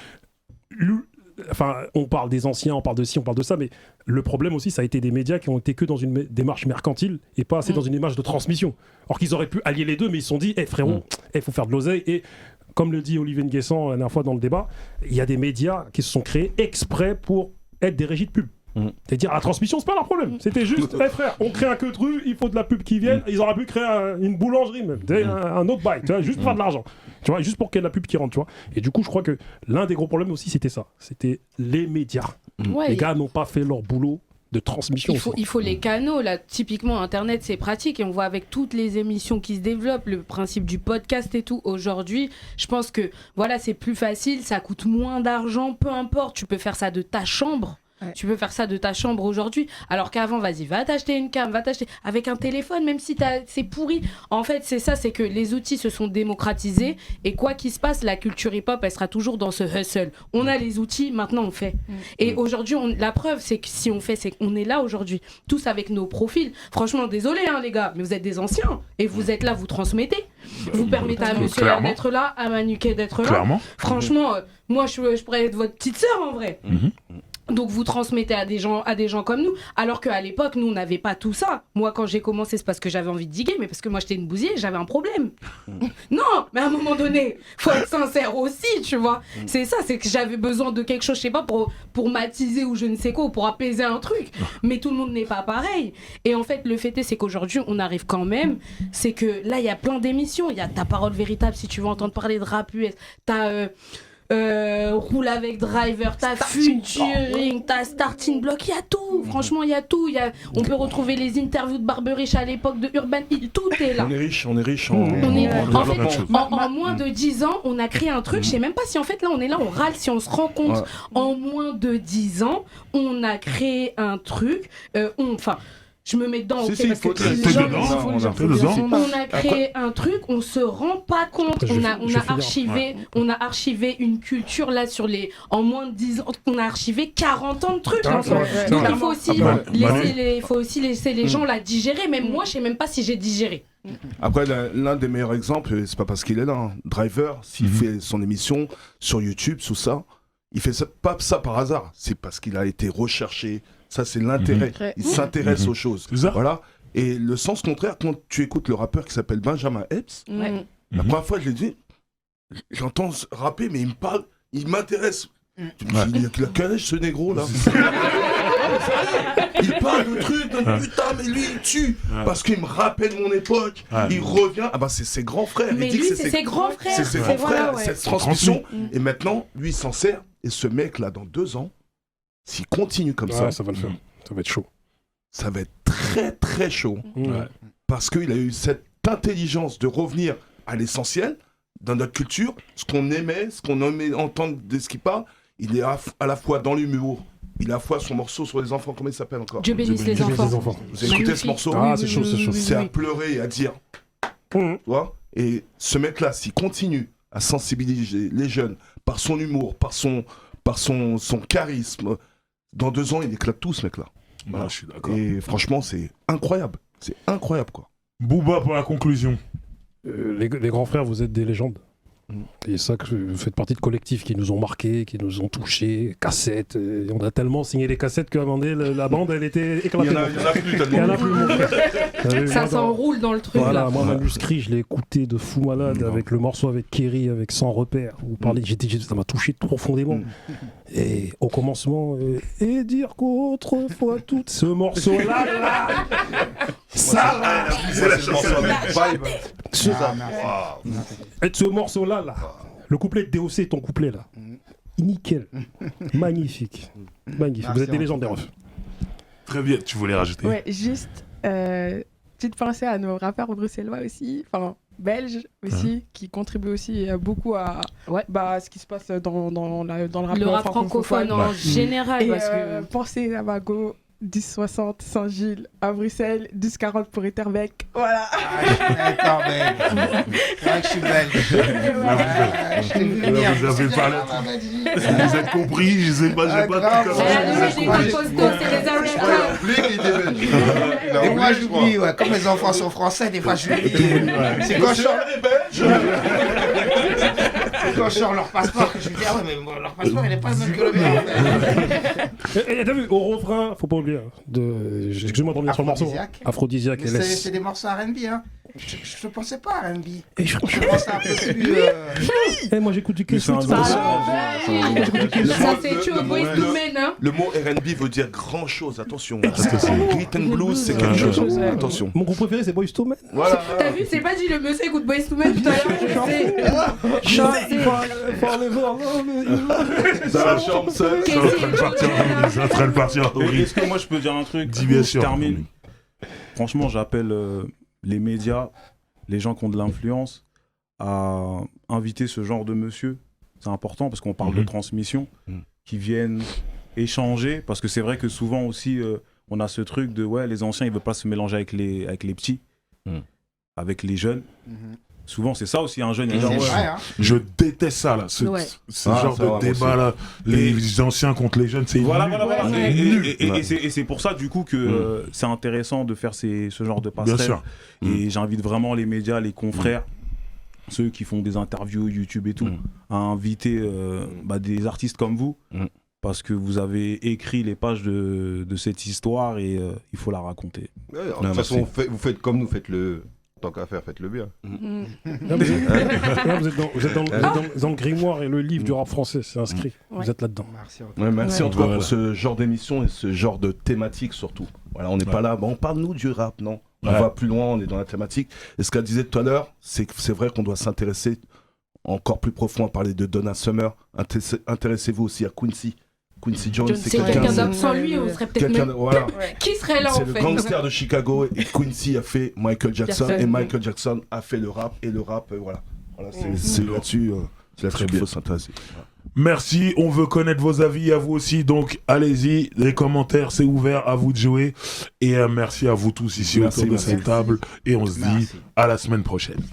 enfin, on parle des anciens, on parle de ci, on parle de ça, mais le problème aussi, ça a été des médias qui ont été que dans une démarche mercantile et pas assez dans une démarche de transmission. Or qu'ils auraient pu allier les deux, mais ils se sont dit, frérot, il faut faire de l'oseille. Et comme le dit Olivier Nguessan la dernière fois dans le débat, il y a des médias qui se sont créés exprès pour être des régies de pub. C'est-à-dire, la transmission, c'est pas leur problème. C'était juste, frère, on crée un queutru, il faut de la pub qui vienne. Ils auraient pu créer une boulangerie, même, un autre bail, tu vois, juste pour faire de l'argent. Tu vois, juste pour qu'il y ait de la pub qui rentre, tu vois. Et du coup, je crois que l'un des gros problèmes aussi, c'était ça. C'était les médias. Ouais, Les gars n'ont pas fait leur boulot de transmission. il faut les canaux, là. Typiquement, Internet, c'est pratique. Et on voit avec toutes les émissions qui se développent, le principe du podcast et tout. Aujourd'hui, je pense que, voilà, c'est plus facile, ça coûte moins d'argent, peu importe. Tu peux faire ça de ta chambre. Ouais. Tu peux faire ça de ta chambre aujourd'hui. Alors qu'avant, vas-y, va t'acheter une cam, va t'acheter avec un téléphone, même si c'est pourri. En fait, c'est ça, c'est que les outils se sont démocratisés. Et quoi qu'il se passe, la culture hip-hop, elle sera toujours dans ce hustle. On a les outils, maintenant on fait. Et aujourd'hui, la preuve, c'est que si on fait, c'est qu'on est là aujourd'hui, tous avec nos profils. Franchement, désolé, hein, les gars, mais vous êtes des anciens. Et vous êtes là, vous transmettez. Vous permettez à Monsieur R Clairement. d'être là, à Manuquet d'être là. Clairement. Franchement, moi, je pourrais être votre petite sœur en vrai. Donc vous transmettez à des gens comme nous, alors qu'à l'époque nous on n'avait pas tout ça. Moi quand j'ai commencé c'est parce que j'avais envie de diguer, mais parce que moi j'étais une bousillée, j'avais un problème. Non, mais à un moment donné, faut être sincère aussi, tu vois. C'est ça, c'est que j'avais besoin de quelque chose, je sais pas, pour m'attiser ou je ne sais quoi, ou pour apaiser un truc. Mais tout le monde n'est pas pareil. Et en fait le fait est c'est qu'aujourd'hui on arrive quand même, c'est que là il y a plein d'émissions, il y a Ta Parole Véritable si tu veux entendre parler de rap US, t'as Roule avec Driver, t'as Futuring, t'as Starting Block, il y a tout, franchement il y a tout, on peut retrouver les interviews de Barberich à l'époque de Urban Hill, tout est là. On est riche en En fait, en moins de 10 ans, on a créé un truc, je sais même pas si en fait là on est là, on râle si on se rend compte. En moins de 10 ans, on a créé un truc, je me mets dedans, Si, ok, si, parce faut que te- les t'es gens, dedans, il faut le dire, t'es dedans. on a créé un truc, on se rend pas compte. Je On vais a finir. on a archivé une culture là en moins de 10 ans, on a archivé 40 ans de trucs. Ah, Hein, c'est vrai, c'est donc vrai. il faut aussi laisser les gens la digérer. Même moi, je sais même pas si j'ai digéré. Après, l'un des meilleurs exemples, c'est pas parce qu'il est là, hein. Driver, s'il fait son émission sur YouTube, sous ça, il fait ça, pas ça par hasard, c'est parce qu'il a été recherché. Ça, c'est l'intérêt. Il s'intéresse aux choses. C'est ça. Voilà. Et le sens contraire, quand tu écoutes le rappeur qui s'appelle Benjamin Epps, la première fois, je l'ai dit, j'entends rapper, mais il me parle, il m'intéresse. Il a quel âge ce négro là? Il parle de trucs, putain, mais lui il tue parce qu'il me rappelle mon époque. Il revient, ah bah c'est ses grands frères. Mais il dit lui, que c'est ses grands frères. C'est ses grands frères, voilà, ouais. cette transmission. Et maintenant, lui il s'en sert. Et ce mec là, dans 2 ans, s'il continue comme Ouais, ça va le faire. Ça va être chaud. ça va être très très chaud. Ouais. Parce qu'il a eu cette intelligence de revenir à l'essentiel dans notre culture, ce qu'on aimait, ce qu'on aimait entendre de ce qu'il parle. Il est à la fois dans l'humour, il a à la fois son morceau sur les enfants, comment il s'appelle encore? Dieu bénisse les Dieu bénisse enfants. les enfants. Vous avez écouté ce morceau? Ah, c'est chaud, c'est chaud. C'est à pleurer et à dire. Tu vois? Et ce mec-là, s'il continue à sensibiliser les jeunes par son humour, par son charisme, dans 2 ans, il éclate tout, ce mec-là. Voilà, je suis d'accord. Et franchement, c'est incroyable. C'est incroyable, quoi. Booba pour la conclusion. Les grands frères, vous êtes des légendes. Et ça, que vous faites partie de collectifs qui nous ont marqués, qui nous ont touchés, cassettes. Et on a tellement signé les cassettes qu'à un moment donné, la bande, elle était Il éclatée. y en a plus, Il y en a plus, mon frère. Ça s'enroule dans le truc Voilà, là. moi, Manuscrit, je l'ai écouté de fou malade avec le morceau avec Kerry, avec Sans Repère. Vous parlez, ça m'a touché profondément. Et au commencement, et dire qu'autrefois, tout ce morceau-là, ça, là, C'est la chanson vibe. et ce morceau-là, le couplet de DOC, ton couplet là, nickel, magnifique, magnifique. Vous êtes des légendes des refs. Très bien, tu voulais rajouter. Ouais, juste petite pensée à nos rappeurs bruxellois aussi, enfin belges aussi, qui contribuent aussi beaucoup à ce qui se passe dans le rap, Le rap francophone en général. Et Parce que... pensez à Mago, 10-60 Saint-Gilles, à Bruxelles, 10-40 pour Etterbeek. Voilà. D'accord, mec. C'est vrai que je suis belge. Je t'ai vu venir. Vous avez parlé. Vous êtes compris, je sais pas, j'ai pas tout Elle a compris. donné des coups de costaud, c'est des Ariana. Il était belge. Il a Et moi, oublié, je crois. j'oublie, ouais. Comme les enfants sont français, des fois, j'oublie. C'est quand je sors leur passeport que je me dis, ah ouais, mais leur passeport, il n'est pas le même que le mien. Et t'as vu, au refrain, faut pas oublier, excuse-moi de revenir sur le morceau. Aphrodisiaque. Mais et laisse. c'est des morceaux R&B, hein. Je ne pensais pas à R&B. Et Je pensais un peu plus... Eh, moi j'écoute du Mais c'est un K-Sweet. gros Ça Le c'est tué au Boys to Men, hein. Le mot R&B veut dire grand chose, attention. Attention. Rhythm blues, c'est quelque chose. Attention. Mon groupe préféré c'est Boys to Men. Voilà. T'as vu, c'est pas dit le monsieur écoute Boys to Men tout à l'heure. Dans la chambre seule. Ça va le partir en vrille. Est-ce que moi je peux dire un truc? Dis bien sûr. Je termine. Franchement, j'appelle les médias, les gens qui ont de l'influence, à inviter ce genre de monsieur. C'est important parce qu'on parle de transmission, qui viennent échanger. Parce que c'est vrai que souvent aussi, on a ce truc de ouais, les anciens, ils ne veulent pas se mélanger avec les petits, avec les jeunes. Souvent, c'est ça aussi, un jeune. Il C'est dit, ouais, vrai, hein. Je déteste ça, là. Ce Ouais. genre ça va, moi de débat, là. Les anciens contre les jeunes, c'est Voilà, nul. voilà. Ouais. Et c'est pour ça, du coup, que c'est intéressant de faire ce genre de Bien passerelle. sûr. Et j'invite vraiment les médias, les confrères, ceux qui font des interviews YouTube et tout, à inviter des artistes comme vous. parce que vous avez écrit les pages de cette histoire et il faut la raconter. Ouais, de toute façon, vous faites comme nous, faites-le. Tant qu'à faire, faites-le bien. Là, vous êtes dans le grimoire et le livre du rap français, c'est inscrit. Vous êtes là-dedans. Merci. Merci en tout cas pour ce genre d'émission et ce genre de thématique surtout. Voilà, on n'est pas là, on parle nous du rap, non. On va plus loin, on est dans la thématique. Et ce qu'elle disait tout à l'heure, c'est vrai qu'on doit s'intéresser encore plus profond à parler de Donna Summer. Intéressez-vous aussi à Quincy. Quincy Jones, c'est quelqu'un d'autre. Sans lui, on serait peut-être même... Voilà. Qui serait là en fait? C'est le gangster de Chicago et Quincy a fait Michael Jackson et Michael Jackson a fait le rap et le rap, voilà c'est là-dessus qu'il faut s'intéresser. Merci, on veut connaître vos avis à vous aussi, donc allez-y, les commentaires, c'est ouvert, à vous de jouer. Et merci à vous tous ici autour de cette table. Et on se dit à la semaine prochaine.